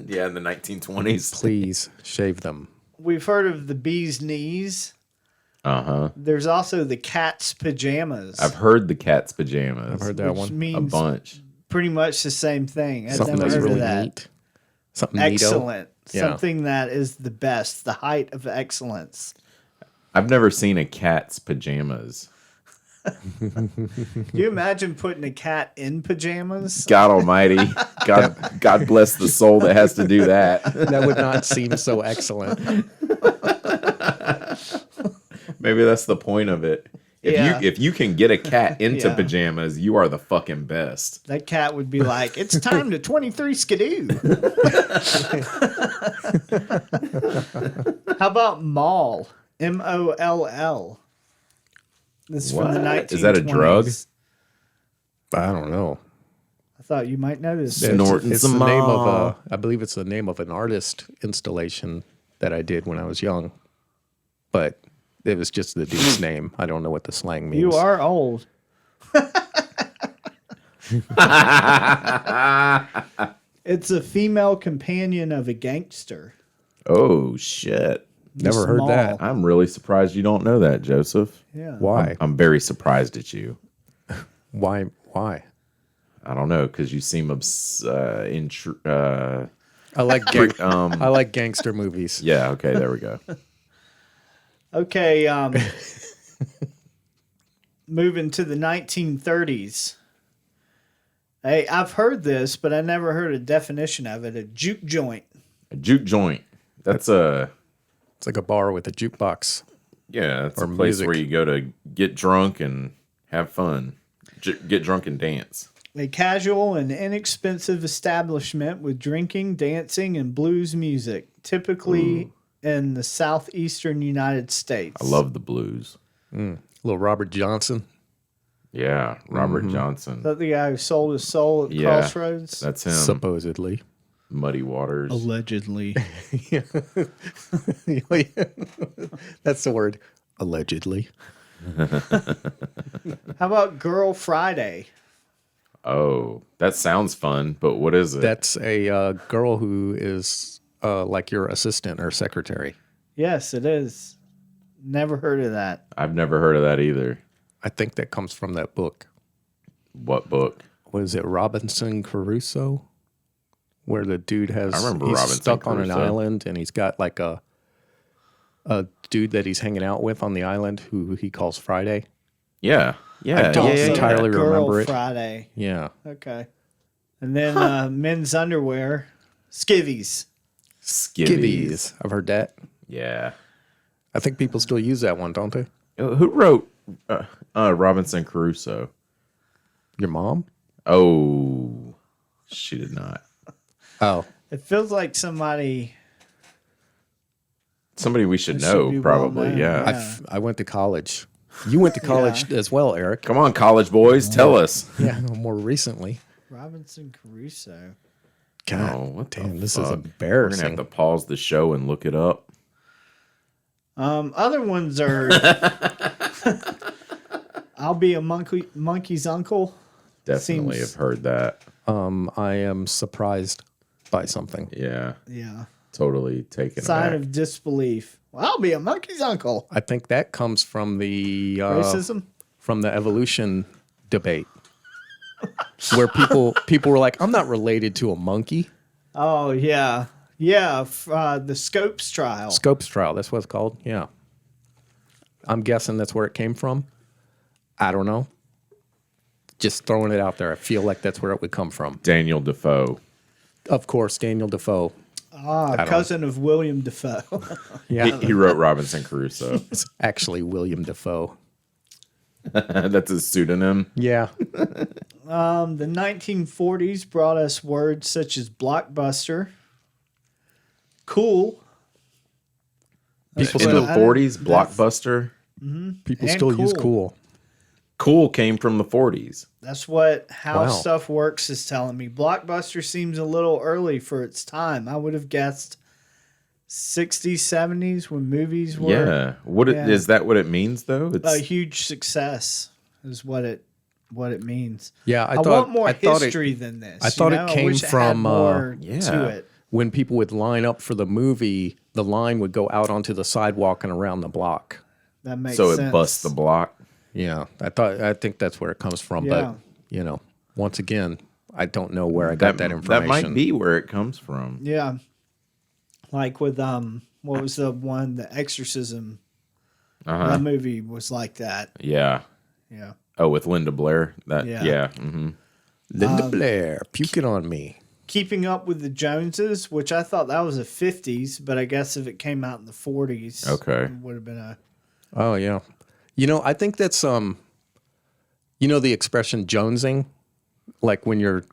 B: Yeah, in the 1920s.
C: Please shave them.
A: We've heard of the bee's knees.
B: Uh-huh.
A: There's also the cat's pajamas.
B: I've heard the cat's pajamas.
C: I've heard that
A: which
C: one.
B: a
A: means
B: bunch.
A: pretty much the same thing. I've
C: Something
A: never
C: that's
A: heard
C: really
A: of that.
C: neat. Something neato.
A: Excellent.
C: Yeah.
A: Something that is the best, the height of excellence.
B: I've never seen a cat's pajamas.
A: Can you imagine putting a cat in pajamas?
B: God almighty. God bless the soul that has to do that.
C: That would not seem so excellent.
B: Maybe that's the point of it. If you can get a cat into
A: Yeah.
B: pajamas, you are the fucking best.
A: That cat would be like, it's time to 23 skidoo. How about mall? M-O-L-L. This is from the
B: What?
A: 1920s.
B: Is that a drug?
C: I don't know.
A: I thought you might know this.
B: Snorting
C: It's
B: some
C: the name of
B: mall.
C: I believe it's the name of an artist installation that I did when I was young. But it was just the dude's name. I don't know what the slang means.
A: You are old. It's a female companion of a gangster.
B: Oh, shit.
C: Never heard
A: Small.
C: that.
B: I'm really surprised you don't know that, Joseph.
A: Yeah.
C: Why?
B: I'm very surprised at you.
C: Why?
B: I don't know, because you seem
C: I like I like gangster movies.
B: yeah, okay, there we go.
A: Okay, moving to the 1930s. Hey, I've heard this, but I never heard a definition of it. A juke joint.
B: A juke joint. That's
C: It's like a bar with a jukebox.
B: Yeah, it's
C: Or
B: a place
C: music.
B: where you go to get drunk and have fun. Get drunk and dance.
A: A casual and inexpensive establishment with drinking, dancing, and blues music, typically in the southeastern United States.
B: I love the blues.
C: Little Robert Johnson.
B: Yeah, Robert
A: Is
B: Johnson.
A: that the guy who sold his soul at
B: Yeah,
A: Crossroads?
B: That's him.
C: Supposedly.
B: Muddy Waters.
A: Allegedly.
C: That's the word. Allegedly.
A: How about Girl Friday?
B: Oh, that sounds fun, but what is it?
C: That's a girl who is like your assistant or secretary.
A: Yes, it is. Never heard of that.
B: I've never heard of that either.
C: I think that comes from that book.
B: What book?
C: What is it, Robinson Crusoe? Where the dude has
B: I remember
C: he's
B: Robinson
C: stuck on an
B: Crusoe.
C: island and he's got like a dude that he's hanging out with on the island who he calls Friday.
B: Yeah. Yeah.
C: I don't
B: yeah, yeah,
C: entirely
B: yeah.
A: Girl
C: remember it.
A: Friday.
C: Yeah.
A: Okay. And then men's underwear, skivvies.
B: Skivvies.
C: I've heard that.
B: Yeah.
C: I think people still use that one, don't they?
B: Who wrote Robinson Crusoe?
C: Your mom?
B: Oh, she did not.
C: Oh.
A: It feels like somebody.
B: Somebody we should
A: That should
B: know,
A: be well
B: probably.
A: known,
B: Yeah.
A: yeah.
C: I went to college. You went to college as well, Eric.
B: Come on, college boys, tell us.
C: Yeah, more recently.
A: Robinson Crusoe.
C: God,
B: Oh, what the
C: damn, this is
B: fuck? We're
C: embarrassing.
B: gonna have to pause the show and look it up.
A: Other ones are. I'll be a monkey's uncle.
B: Definitely
A: Seems-
B: have heard that.
C: I am surprised by something.
B: Yeah,
A: Yeah.
B: totally taken
A: Sign
B: aback.
A: of disbelief. Well, I'll be a monkey's uncle.
C: I think that comes from the
A: Racism?
C: from the evolution debate, where people were like, "I'm not related to a monkey."
A: Oh, yeah. Yeah. The Scopes trial.
C: Scopes trial. That's what it's called. Yeah. I'm guessing that's where it came from. I don't know. Just throwing it out there. I feel like that's where it would come from.
B: Daniel Defoe.
C: Of course, Daniel Defoe.
A: Cousin of William Defoe.
C: Yeah,
B: He wrote Robinson Crusoe.
C: it's actually William Defoe.
B: That's his pseudonym.
C: Yeah.
A: The 1940s brought us words such as blockbuster, cool.
C: People
B: In
C: still
B: the 40s, Blockbuster.
C: people
A: and
C: still use
A: cool.
C: cool.
B: Cool came from the 40s.
A: That's what How
C: Wow.
A: Stuff Works is telling me. Blockbuster seems a little early for its time. I would have guessed 60s, 70s when movies were
B: Yeah. What
A: Yeah.
B: is that? What it means though? It's
A: a huge success. Is what it means.
C: Yeah,
A: I want more history than this.
C: I thought it came
A: wish had
C: from,
A: more
B: yeah.
A: to it.
C: when people would line up for the movie, the line would go out onto the sidewalk and around the block.
A: That makes
B: so
A: sense.
B: it busts the block.
C: Yeah, I think that's where it comes from.
A: Yeah.
C: But once again, I don't know where I got that information.
B: That might be where it comes from.
A: Yeah. Like with what was the one, The Exorcism?
B: Uh-huh.
A: That movie was like that.
B: Yeah.
A: Yeah.
B: Oh, with Linda Blair. That.
A: Yeah.
B: Yeah. Mm-hmm.
C: Linda Blair puking on me.
A: Keeping Up with the Joneses, which I thought that was the 50s, but I guess if it came out in the 40s,
B: Okay.
A: it would have been a.
C: Oh yeah, I think that's the expression jonesing, like when you're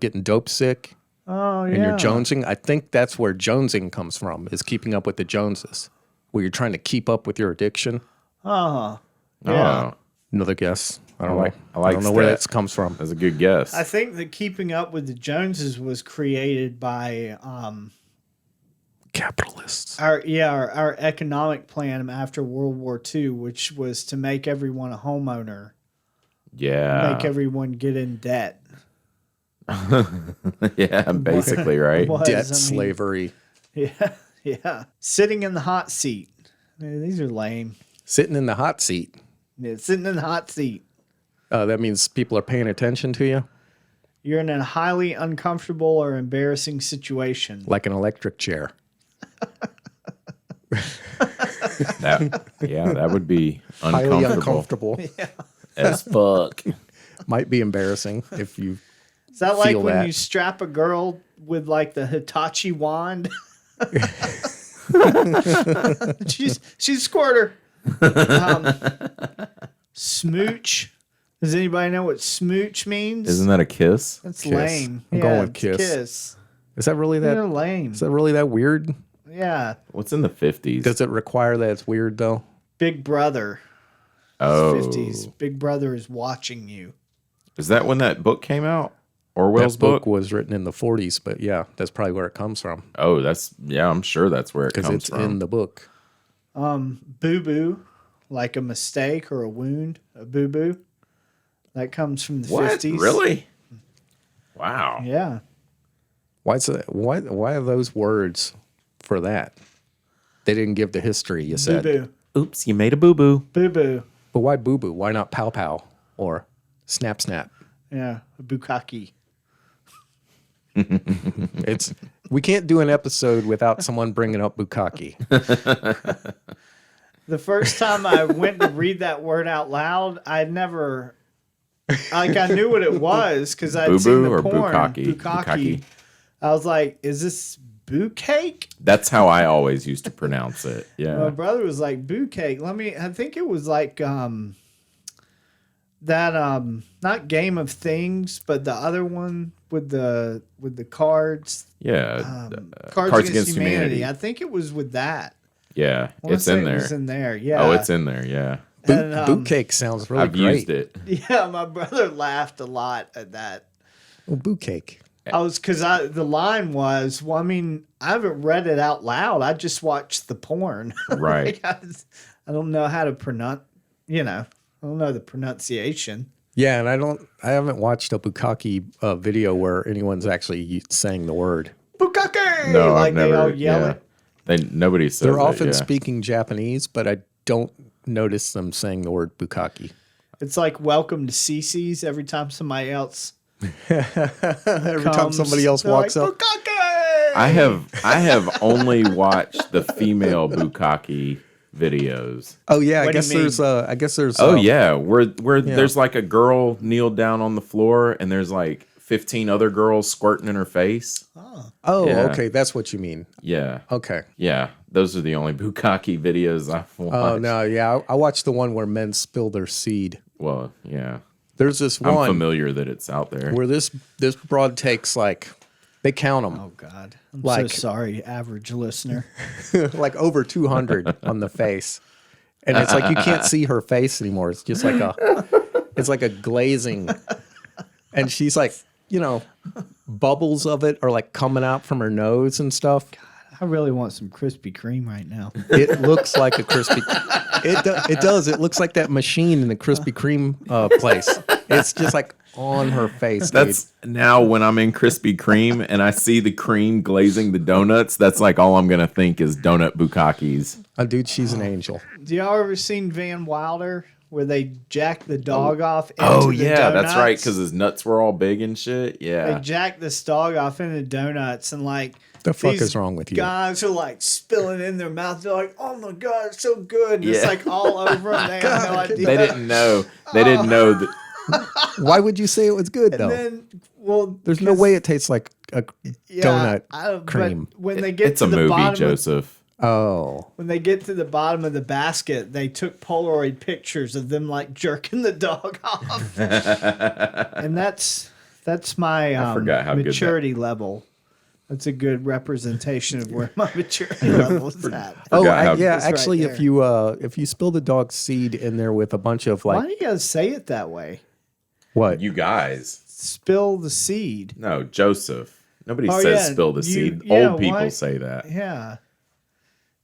C: getting dope sick
A: Oh, yeah.
C: and you're jonesing. I think that's where jonesing comes from, is keeping up with the Joneses, where you're trying to keep up with your addiction.
A: Oh. Yeah.
B: Oh,
C: Another guess. I don't
B: I like-
C: know.
B: I like
C: don't know where
B: that.
C: that comes from.
B: that's a good guess.
A: I think that Keeping Up with the Joneses was created by
C: Capitalists.
A: our economic plan after World War II, which was to make everyone a homeowner,
B: yeah.
A: make everyone get in debt.
B: Yeah. Basically, right.
A: Was,
C: Debt
A: I mean,
C: slavery.
A: Yeah, yeah. Sitting in the hot seat. These are lame.
C: Sitting in the hot seat.
A: Yeah, sitting in the hot seat.
C: That means people are paying attention to you,
A: You're in a highly uncomfortable or embarrassing situation.
C: like an electric chair.
B: That would be
C: Highly
B: uncomfortable
C: uncomfortable.
B: as fuck.
C: Might be embarrassing if you.
A: Is that like
C: Feel
A: when
C: that.
A: you strap a girl with like the Hitachi wand? she's a squirter. Smooch. Does anybody know what smooch means?
B: Isn't that a kiss?
A: That's
C: Kiss.
A: lame.
C: I'm going with
A: it's
C: kiss. Is that really that?
A: You're lame.
C: Is that really that weird?
A: Yeah.
B: What's in the 50s?
C: Does it require that it's weird though?
A: Big Brother.
B: Oh.
A: 50s. Big Brother is watching you.
B: Is that when that book came out? Orwell's
C: That book
B: book?
C: was written in the 40s, but yeah, that's probably where it comes from
B: Oh, I'm sure that's where it
C: because
B: comes
C: it's
B: from.
C: in the book.
A: Boo-boo. Like a mistake or a wound. A boo-boo. That comes from the
B: What?
A: 50s.
B: Really? Wow.
A: Yeah.
C: Why are those words for that? They didn't give the history, you said.
A: Boo-boo.
B: Oops, you made a boo-boo.
A: Boo-boo.
C: But why boo boo? Why not pow pow or snap snap?
A: Yeah. A bukkake.
C: We can't do an episode without someone bringing up bukkake.
A: The first time I went to read that word out loud, I never... Like, I knew what it was because I'd seen
B: Boo-boo
A: the
B: or
A: porn.
B: bukkake?
A: Bukkake. I was like, is this boo cake?
B: That's how I always used to pronounce it.
A: My
B: Yeah.
A: brother was like, boo cake. I think it was like not Game of Things, but the other one with the cards.
B: Yeah.
A: Cards Against Humanity. I think it was with that.
B: Yeah.
A: I wanna
B: It's
A: say
B: in
A: it
B: there.
A: was in there. Yeah.
B: Oh, it's in there. Yeah.
C: Boot cake sounds really
B: I've
C: great.
B: used it.
A: Yeah, my brother laughed a lot at that.
C: Well, boot cake.
A: The line was, well, I mean, I haven't read it out loud. I just watched the porn.
B: Right.
A: I don't know how to pronounce, I don't know the pronunciation.
C: Yeah, and I haven't watched a bukkake video where anyone's actually saying the word.
A: Bukkake!
B: No,
A: like
B: I've never.
A: they all yell
B: yeah.
A: it.
B: Nobody says
C: They're
B: it,
C: often
B: yeah.
C: speaking Japanese, but I don't notice them saying the word bukkake.
A: It's like welcome to CC's every time somebody else
C: Every time
A: comes,
C: somebody else
A: they're
C: walks
A: like,
C: up.
A: Bukkake!
B: I have only watched the female bukkake videos.
C: Oh yeah,
A: What
C: I
A: do
C: guess
A: you mean?
C: there's
B: Oh yeah, where there's like a girl kneeled down on the floor and there's like 15 other girls squirting in her face.
C: Oh,
B: Yeah.
C: okay, that's what you mean.
B: Yeah.
C: Okay.
B: Yeah. Those are the only bukkake videos I've watched.
C: Oh no, yeah, I watched the one where men spill their seed.
B: Well, yeah.
C: There's this
B: I'm
C: one
B: familiar that it's out there.
C: where this broad takes like they count them
A: Oh, God. I'm
C: Like-
A: so sorry, average listener.
C: like over 200 on the face, and it's like you can't see her face anymore. It's just like a glazing, and she's like, bubbles of it are like coming out from her nose and stuff.
A: I really want some Krispy Kreme right now.
C: It looks like a Krispy. It does. It looks like that machine in the Krispy Kreme place. It's just like on her face.
B: That's now when I'm in Krispy Kreme and I see the cream glazing the donuts, that's like all I'm going to think is donut bukkakes.
C: Dude, she's an angel.
A: Do y'all ever seen Van Wilder where they jacked the dog off into
B: Oh,
A: the
B: yeah, that's right,
A: donuts?
B: because his nuts were all big and shit.
A: They
B: Yeah.
A: jacked this dog off into donuts and like
C: The fuck
A: these
C: is wrong with you?
A: guys are like spilling in their mouth. They're like, "Oh my god, it's so good!" And it's
B: Yeah.
A: like all over them. They have no idea.
B: They didn't know. They didn't know that.
C: Why would you say it was good though?
A: And then, well,
C: There's no way it tastes like a donut
A: but
C: cream.
A: When they get
B: It's
A: to
B: a
A: the
B: movie,
A: bottom,
B: Joseph.
C: Oh,
A: when they get to the bottom of the basket, they took Polaroid pictures of them like jerking the dog off, and that's my
B: forgot how good that-
A: maturity level. That's a good representation of where my maturity level is at.
B: Forgot how-
C: yeah.
A: It's right
C: Actually,
A: there.
C: if you spill the dog seed in there with a bunch of
A: Why
C: like
A: do you guys say it that way?
C: what?
B: You guys.
A: Spill the seed.
B: No, Joseph. Nobody
A: Oh,
B: says
A: yeah,
B: spill the
A: you-
B: seed.
A: yeah,
B: Old people
A: why-
B: say that.
A: Yeah,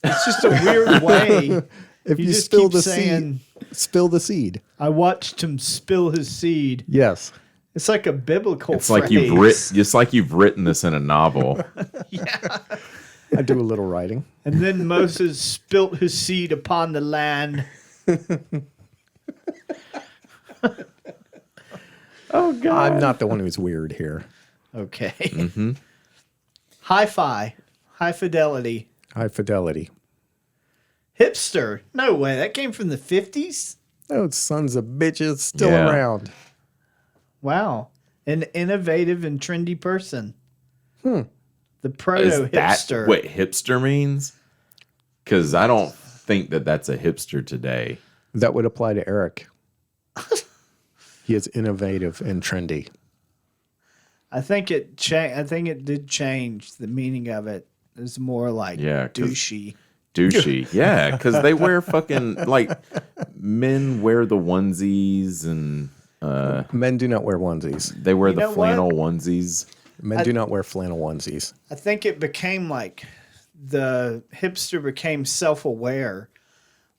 A: it's just a weird way.
C: If you
A: just
C: spill
A: keep
C: the
A: saying,
C: spill the seed.
A: I watched him spill his seed.
C: Yes.
A: It's like a biblical
B: It's
A: phrase.
B: like you've written this in a novel.
C: I do a little writing.
A: And then Moses spilt his seed upon the land.
B: Oh God.
C: I'm not the one who's weird here.
A: Okay.
B: Mm-hmm.
A: Hi-fi. High fidelity.
C: High fidelity.
A: Hipster. No way. That came from the 50s?
C: Those sons of bitches still
B: Yeah.
C: around.
A: Wow. An innovative and trendy person. The
B: Is
A: proto
B: that
A: hipster.
B: what hipster means? Because I don't think that that's a hipster today.
C: That would apply to Eric. He is innovative and trendy.
A: I think it did change the meaning of it. It's more like douchey.
B: Douchey, yeah, because they wear fucking like men wear the onesies and
C: Men do not wear onesies.
B: they wear
A: You
B: the
A: know
B: flannel
A: what?
B: onesies.
C: Men do not wear flannel onesies.
A: I think it became like the hipster became self-aware.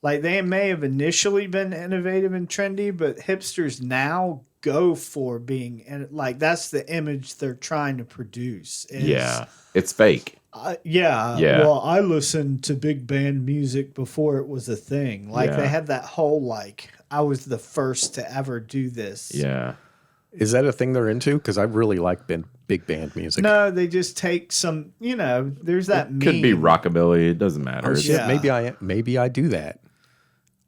A: Like they may have initially been innovative and trendy, but hipsters now go for being, and like that's the image they're trying to produce. is,
B: Yeah, it's fake.
A: Yeah.
B: Yeah.
A: Well, I listened to big band music before it was a thing. Like
B: Yeah.
A: they had that whole like I was the first to ever do this.
B: Yeah,
C: Is that a thing they're into? Because I really like big band music.
A: No, they just take some. There's that meme.
B: could be rockabilly. It doesn't matter.
C: Oh,
B: It's-
C: shit,
A: Yeah.
C: maybe I do that.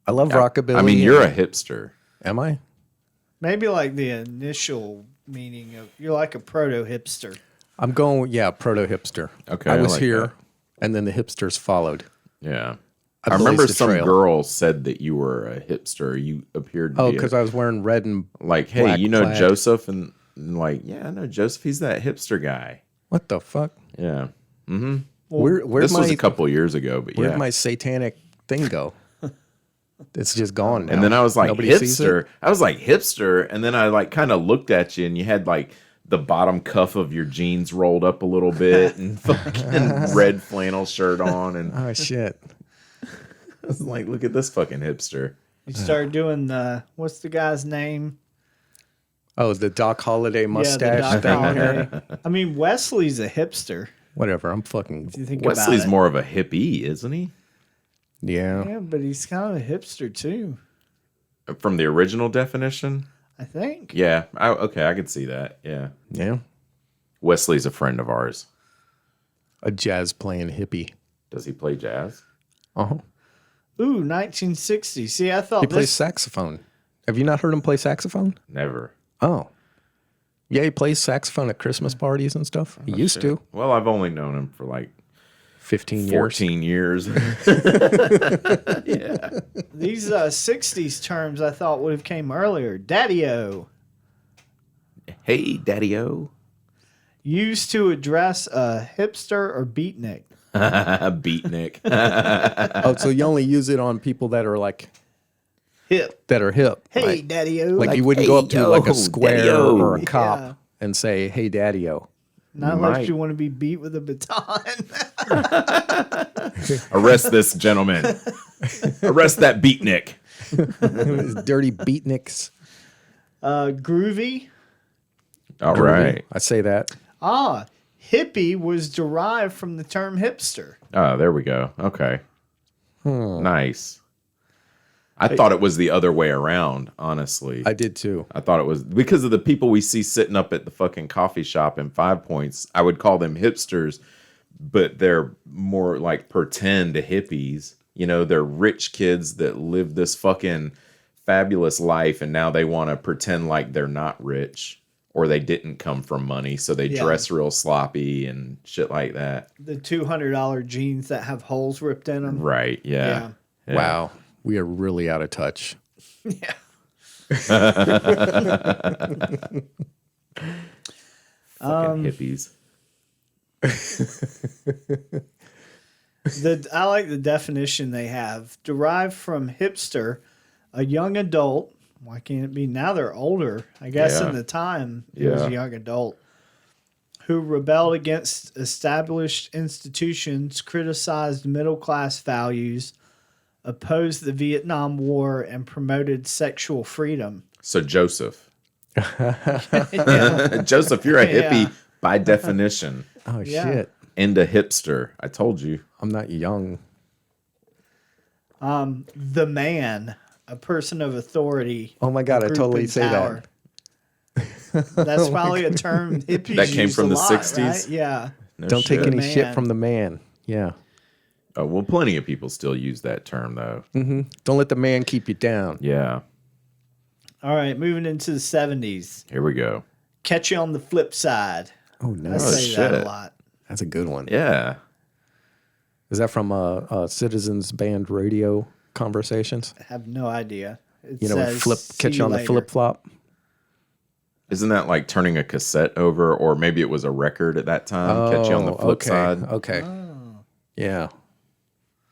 C: I love rockabilly.
B: I mean, you're a hipster.
C: Am I?
A: Maybe like the initial meaning of you're like a proto hipster.
C: I'm going, proto hipster.
B: Okay,
C: I
B: I
C: was
B: like
C: here,
B: that.
C: and then the hipsters followed.
B: Yeah.
C: I
B: I remember
C: blazed the
B: some
C: trail.
B: girl said that you were a hipster. You appeared to
C: Oh,
B: be
C: because I was wearing red and
B: like, hey,
C: black
B: you know
C: plaid.
B: Joseph? And like, yeah, I know Joseph. He's that hipster guy.
C: what the fuck?
B: Yeah.
C: Where'd
B: This was
C: my
B: a couple of years ago, but
C: where'd
B: yeah.
C: my satanic thing go? It's just gone now.
B: And then I was like,
C: Nobody sees it?
B: hipster. I was like, hipster. And then I like kind of looked at you and you had like the bottom cuff of your jeans rolled up a little bit and fucking red flannel shirt on. And I
C: Oh shit!
B: was like, look at this fucking hipster.
A: You start doing what's the guy's name?
C: Oh, the Doc Holliday mustache
A: yeah, the Doc
C: thing
A: Holliday.
C: here.
A: I mean, Wesley's a hipster.
C: Whatever. I'm fucking
A: If you think
B: Wesley's
A: about it.
B: more of a hippie, isn't he?
C: yeah.
A: Yeah, but he's kind of a hipster too.
B: From the original definition?
A: I think.
B: Yeah. Okay, I could see that. Yeah.
C: Yeah.
B: Wesley's a friend of ours.
C: A jazz playing hippie.
B: Does he play jazz?
C: Uh-huh.
A: Ooh, 1960. See, I thought
C: He plays
A: this.
C: saxophone. Have you not heard him play saxophone?
B: Never.
C: Oh. Yeah, he plays saxophone at Christmas parties and stuff. He used to.
B: Well, I've only known him for like
C: 15 years.
B: 14 years.
A: These 60s terms I thought would have came earlier. Daddy-o.
B: Hey, Daddy-O.
A: Used to address a hipster or beatnik.
B: Beatnik.
C: Oh, so you only use it on people that are like
A: Hip.
C: that are hip.
A: Hey,
C: Like,
A: Daddy-o.
C: like you wouldn't go up to like
B: yo,
C: a square
B: daddy-o.
C: or a cop
A: Yeah.
C: and say, "Hey, daddy-o."
A: Not
B: Right.
A: like you want to be beat with a baton.
B: Arrest this gentleman. Arrest that beatnik.
C: Dirty beatniks.
A: Groovy.
B: All right.
C: I say that.
A: Hippie was derived from the term hipster.
B: Oh, there we go. Okay. Nice. I thought it was the other way around, honestly.
C: I did too.
B: I thought it was because of the people we see sitting up at the fucking coffee shop in 5 Points. I would call them hipsters, but they're more like pretend hippies. You know, they're rich kids that live this fucking fabulous life and now they want to pretend like they're not rich or they didn't come from money. So they
A: Yeah.
B: dress real sloppy and shit like that.
A: The $200 jeans that have holes ripped in them.
B: Right. Yeah. Yeah.
C: Wow. We are really out of touch.
A: Yeah.
B: Fucking hippies.
A: I like the definition they have. Derived from hipster, a young adult. Why can't it be now? They're older. I guess
B: Yeah.
A: in the time it was
B: Yeah.
A: a young adult who rebelled against established institutions, criticized middle class values, opposed the Vietnam War, and promoted sexual freedom.
B: So Joseph.
A: Yeah.
B: Joseph, you're a hippie
A: Yeah.
B: by definition.
C: Oh
A: Yeah.
C: shit.
B: And a hipster. I told you.
C: I'm not young.
A: The man, a person of authority.
C: Oh my God, I
A: group
C: totally
A: in
C: say that.
A: power. That's probably a term hippies
B: That came
A: used
B: from
A: a
B: the
A: lot,
B: 60s?
A: right? Yeah.
B: No
C: Don't take
B: shit.
C: any shit
A: Man.
C: from the man. Yeah.
B: Oh, well, plenty of people still use that term, though.
C: Don't let the man keep you down.
B: Yeah.
A: All right, moving into the 70s.
B: Here we go.
A: Catch you on the flip side.
C: Oh
A: I
C: nice.
A: say that a
B: shit.
A: lot.
C: That's a good one.
B: Yeah.
C: Is that from Citizens Band Radio Conversations?
A: I have no idea. It
C: You know,
A: says,
C: flip
A: "See
C: catch
A: you
C: on the
A: later."
C: flip flop.
B: Isn't that like turning a cassette over, or maybe it was a record at that time? Catch you on the flip
C: okay,
B: side.
C: okay, yeah,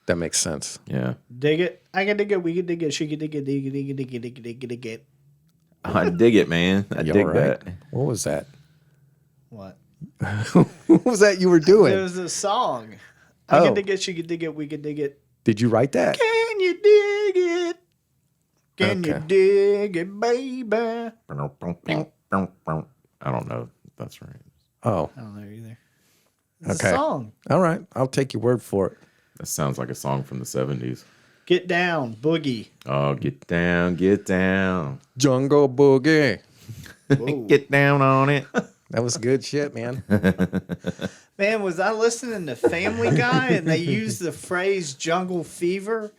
C: that makes sense.
B: Yeah,
A: Dig it. I can dig it. We can dig it. She can dig it. Dig it. Dig it. Dig it. Dig it. Dig it. Dig it.
B: I dig it, man. I
C: You
B: dig
C: all right?
B: that.
C: What was that?
A: What?
C: What was that you were
A: It
C: doing?
A: was a song. I can
C: Oh.
A: dig it. She can dig it. We can dig it.
C: Did you write that?
A: Can you dig it? Can you
C: Okay.
A: dig it, baby? I
B: I don't know if that's right.
C: Oh,
A: don't know either. It's
C: okay.
A: a song.
C: All right. I'll take your word for it.
B: That sounds like a song from the 70s.
A: Get down, boogie.
B: Oh, get down, get down.
C: Jungle Boogie.
A: Whoa.
B: Get down on it.
C: That was good shit, man.
A: Man, was I listening to Family Guy and they used the phrase jungle fever?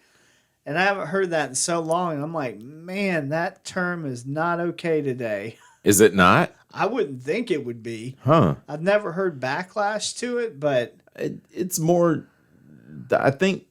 A: And I haven't heard that in so long. And I'm like, man, that term is not okay today.
B: Is it not?
A: I wouldn't think it would be.
B: Huh.
A: I've never heard backlash to it, but
B: It's more, I think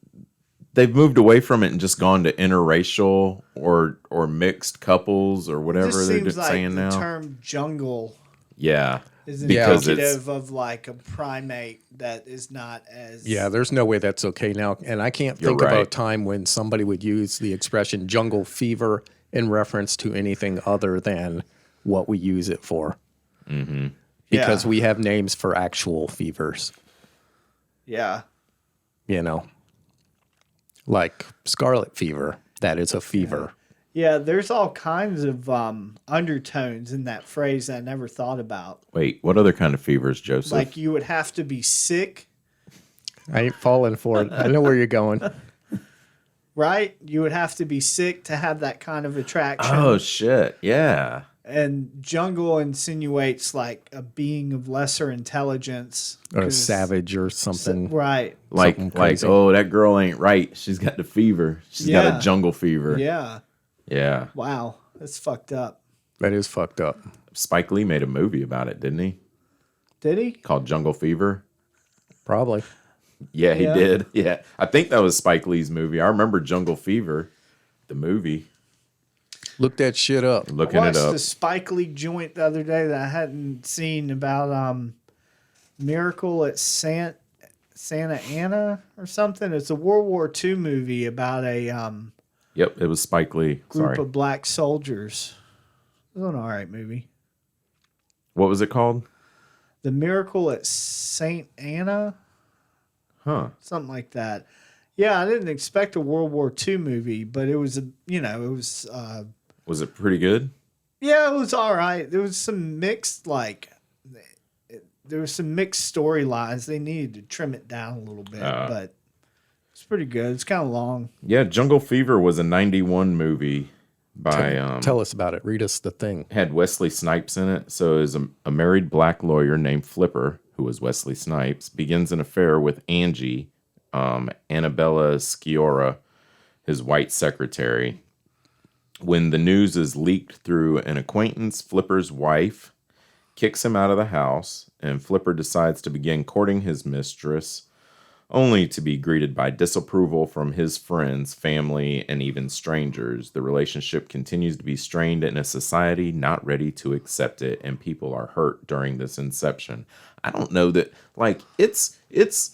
B: they've moved away from it and just gone to interracial or mixed couples or
A: it
B: whatever
A: just
B: they're
A: seems like
B: saying
A: the
B: now.
A: term jungle
B: Yeah.
A: is
B: Because
A: indicative of like a primate that is not as
C: Yeah, there's no way that's okay now. And I can't
B: You're
C: think of a
B: right.
C: time when somebody would use the expression jungle fever in reference to anything other than what we use it for.
B: Mm-hmm.
C: Because
A: Yeah.
C: we have names for actual fevers,
A: Yeah.
C: you know, like scarlet fever. That is a fever.
A: Yeah, there's all kinds of undertones in that phrase I never thought about.
B: Wait, what other kind of fevers, Joseph?
A: Like you would have to be sick,
C: I ain't falling for it. I know where you're going.
A: right? You would have to be sick to have that kind of attraction.
B: Oh, shit. Yeah.
A: And jungle insinuates like a being of lesser intelligence.
C: Or a
A: 'cause-
C: savage or something.
A: Right.
C: Something
B: Like,
C: crazy.
B: oh, that girl ain't right. She's got the fever. She's got
A: Yeah.
B: a jungle fever.
A: Yeah.
B: Yeah.
A: Wow. That's fucked up.
C: That is fucked up.
B: Spike Lee made a movie about it, didn't he?
A: Did he?
B: Called Jungle Fever.
C: Probably.
B: Yeah, he
A: Yeah.
B: did. Yeah. I think that was Spike Lee's movie. I remember Jungle Fever, the movie.
C: Look that shit up.
B: Looking
A: I
B: it
A: watched
B: up.
A: a Spike Lee joint the other day that I hadn't seen about Miracle at Santa Ana or something. It's a World War II movie about a
B: Yep, it was Spike Lee.
A: group
B: Sorry.
A: of black soldiers. It was an all right movie.
B: What was it called?
A: The Miracle at Saint Anna,
B: Huh.
A: something like that. Yeah, I didn't expect a World War II movie, but it was
B: Was it pretty good?
A: yeah, it was all right. There was some mixed there was some mixed storylines. They needed to trim it down a little bit, but it's pretty good. It's kind of long.
B: Yeah, Jungle Fever was a 91 movie by
C: Tell us about it. Read us the thing.
B: had Wesley Snipes in it. So it was a married black lawyer named Flipper, who was Wesley Snipes, begins an affair with Angie, Annabella Sciorra, his white secretary. When the news is leaked through an acquaintance, Flipper's wife kicks him out of the house, and Flipper decides to begin courting his mistress, only to be greeted by disapproval from his friends, family, and even strangers. The relationship continues to be strained in a society not ready to accept it, and people are hurt during this inception. I don't know that, like, it's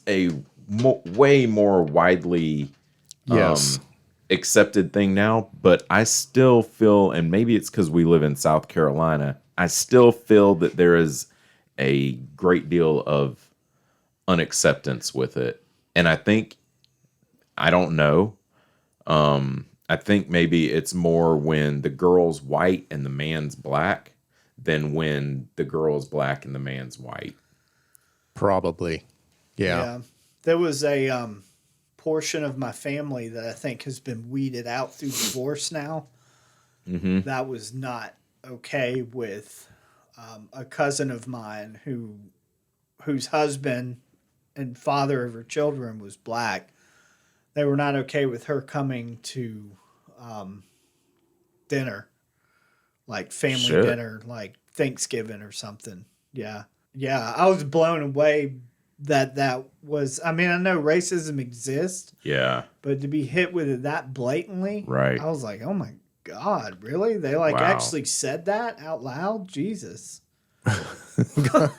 B: a way more widely
C: Yes.
B: accepted thing now, but I still feel, and maybe it's because we live in South Carolina, I still feel that there is a great deal of unacceptance with it. And I think, I don't know, I think maybe it's more when the girl's white and the man's black than when the girl's black and the man's white.
C: Probably. Yeah.
A: There was a portion of my family that I think has been weeded out through divorce now.
B: Mm-hmm.
A: That was not okay with a cousin of mine whose husband and father of her children was black. They were not okay with her coming to dinner, like family
B: Shit.
A: dinner, like Thanksgiving or something. Yeah. Yeah. I was blown away that was. I mean, I know racism exists,
B: Yeah.
A: but to be hit with it that blatantly,
B: Right.
A: I was like, oh my God, really? They like
B: Wow.
A: actually said that out loud? Jesus.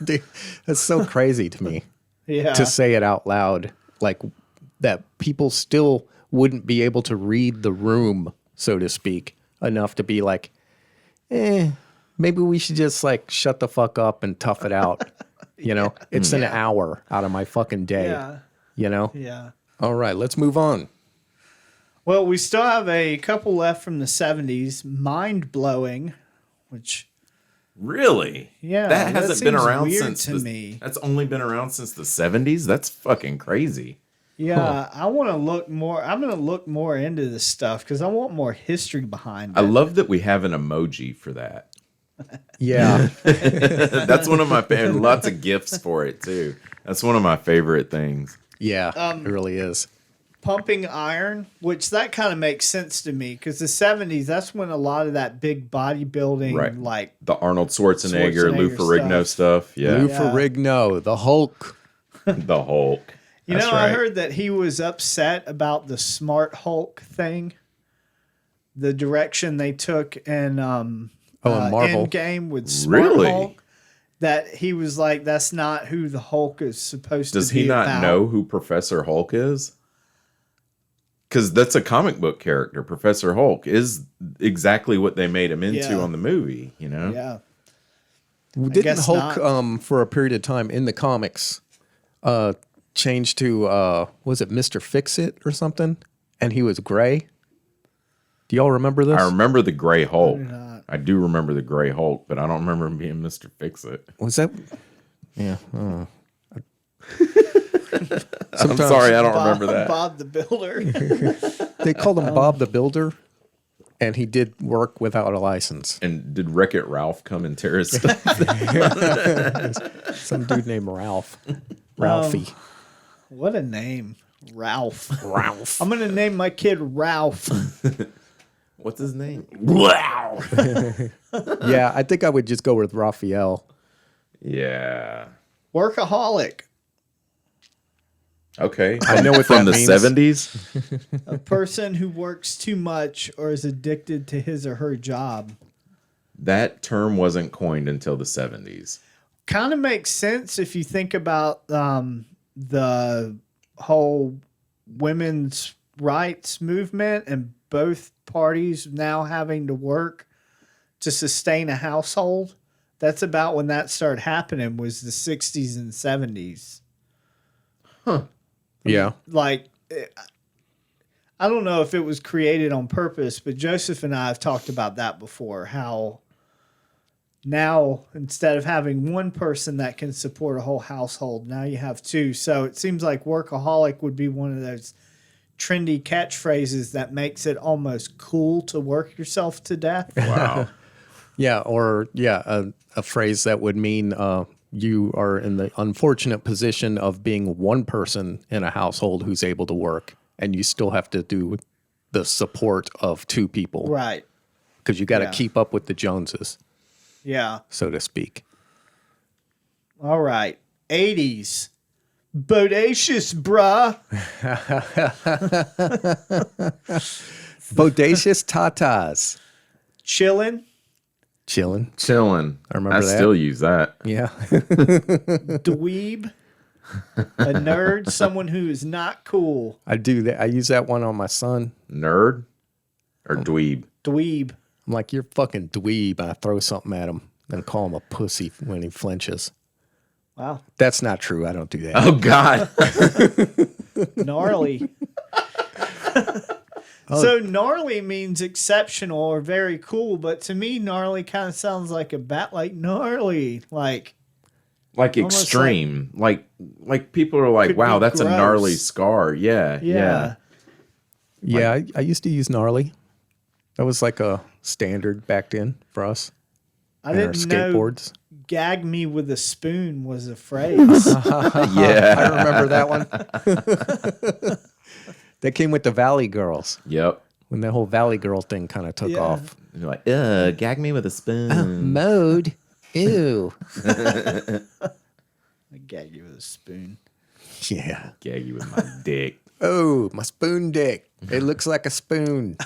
C: Dude, that's so crazy to me
A: Yeah.
C: to say it out loud, like that people still wouldn't be able to read the room, so to speak, enough to be like, maybe we should just like shut the fuck up and tough it out. You know, it's an hour out of my fucking day,
A: Yeah.
C: you know?
A: Yeah.
C: All right, let's move on.
A: Well, we still have a couple left from the 70s. Mind blowing, which
B: Really?
A: Yeah,
B: That
A: that
B: hasn't been
A: seems
B: around
A: weird
B: since
A: to me.
B: That's only been around since the 70s. That's fucking crazy.
A: yeah, I want to look more. I'm going to look more into this stuff because I want more history behind it.
B: I love that we have an emoji for that.
C: Yeah.
B: That's one of my favorite. Lots of gifts for it too. That's one of my favorite things.
C: Yeah, it really is.
A: Pumping iron, which that kind of makes sense to me because the 70s, that's when a lot of that big bodybuilding,
B: Right.
A: like
B: The Arnold Schwarzenegger, Lou
A: Schwarzenegger
B: Ferrigno stuff. Yeah.
C: Lou Ferrigno, the Hulk.
B: The Hulk.
A: You
B: That's
A: know, I
B: right.
A: heard that he was upset about the Smart Hulk thing, the direction they took in
C: in Marvel.
A: Endgame with Smart
B: Really?
A: Hulk. That he was like, that's not who the Hulk is supposed
B: Does
A: to be
B: he not
A: about.
B: know who Professor Hulk is? Because that's a comic book character. Professor Hulk is exactly what they made him into
A: Yeah.
B: on the movie, you know?
A: Yeah.
C: Didn't
A: guess
C: Hulk,
A: not.
C: for a period of time in the comics, change to was it Mr. Fix-It or something? And he was gray. Do y'all remember this?
B: I remember the Gray Hulk.
A: not.
B: I do remember the Gray Hulk, but I don't remember him being Mr. Fix-It.
C: Was that? Yeah.
B: I'm sorry, I don't remember that.
A: Bob the Builder.
C: They called him Bob the Builder, and he did work without a license.
B: And did Wreck-It Ralph come and tear his stuff?
C: Some dude named Ralphie.
A: What a name. Ralph.
C: Ralph.
A: I'm going to name my kid Ralph.
B: What's his name?
C: Yeah, I think I would just go with Raphael.
B: Yeah.
A: Workaholic.
B: Okay.
C: I know what
B: From
C: that
B: the
C: means.
B: 70s?
A: A person who works too much or is addicted to his or her job.
B: That term wasn't coined until the 70s.
A: Kind of makes sense if you think about the whole women's rights movement and both parties now having to work to sustain a household. That's about when that started happening, was the 60s and 70s.
C: Yeah.
A: Like, I don't know if it was created on purpose, but Joseph and I have talked about that before, how now instead of having one person that can support a whole household, now you have two. So it seems like workaholic would be one of those trendy catchphrases that makes it almost cool to work yourself to death.
B: Wow.
C: Yeah, or a phrase that would mean you are in the unfortunate position of being one person in a household who's able to work, and you still have to do the support of two people,
A: Right.
C: because you got to
A: Yeah.
C: keep up with the Joneses,
A: Yeah.
C: so to speak.
A: All right. 80s. Bodacious, bruh.
C: Bodacious tatas.
A: Chillin'.
C: Chilling.
B: Chilling.
C: I remember that.
B: still use that.
C: Yeah.
A: Dweeb. A nerd. Someone who is not cool.
C: I do that. I use that one on my son.
B: Nerd or dweeb?
A: Dweeb.
C: I'm like, you're fucking dweeb. And I throw something at him and call him a pussy when he flinches.
A: Wow.
C: That's not true. I don't do that.
B: Oh, God.
A: Gnarly. So gnarly means exceptional or very cool, but to me, gnarly kind of sounds like a bat, like gnarly, like
B: Like
A: Almost
B: extreme. Like people are like,
A: Could
B: wow,
A: be
B: that's a
A: gross.
B: gnarly scar. Yeah.
A: yeah.
C: Yeah, I used to use gnarly. That was like a standard back then for us.
A: I
C: and our
A: didn't know
C: skateboards.
A: "gag me with a spoon" was a phrase.
B: Yeah.
C: I remember that one. That came with the Valley Girls
B: Yep.
C: when that whole Valley Girl thing kind of took
A: Yeah.
C: off.
B: You're like, gag me with a spoon.
C: Mode. Ew.
A: I gag you with a spoon.
C: Yeah.
B: Gag you with my dick.
C: Oh, my spoon dick. It looks like a spoon.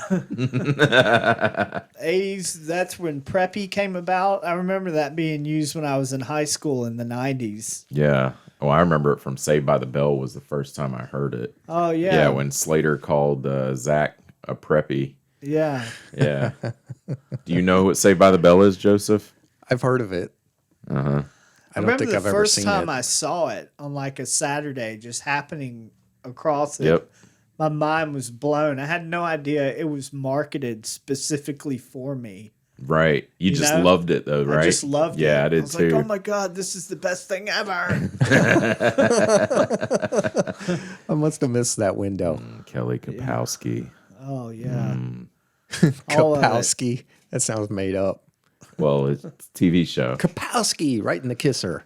A: 80s, that's when Preppy came about. I remember that being used when I was in high school in the 90s.
B: Yeah. Oh, I remember it from Saved by the Bell was the first time I heard it.
A: Oh, yeah.
B: Yeah, when Slater called Zach a preppy.
A: Yeah.
B: Yeah. Do you know what Saved by the Bell is, Joseph?
C: I've heard of it.
B: Uh-huh.
C: I don't think I've ever seen it.
A: The first time I saw it on like a Saturday, just happening across it,
B: Yep.
A: my mind was blown. I had no idea it was marketed specifically for me.
B: Right. You just
A: know?
B: loved it, though, right?
A: I just loved it.
B: Yeah, I did
A: was
B: too.
A: like, oh my God, this is the best thing ever.
C: I must have missed that window.
B: Kelly Kapowski.
A: Oh, yeah.
B: Mm.
A: All of it.
C: Kapowski. That sounds made up.
B: Well, it's a TV show.
C: Kapowski, right in the kisser.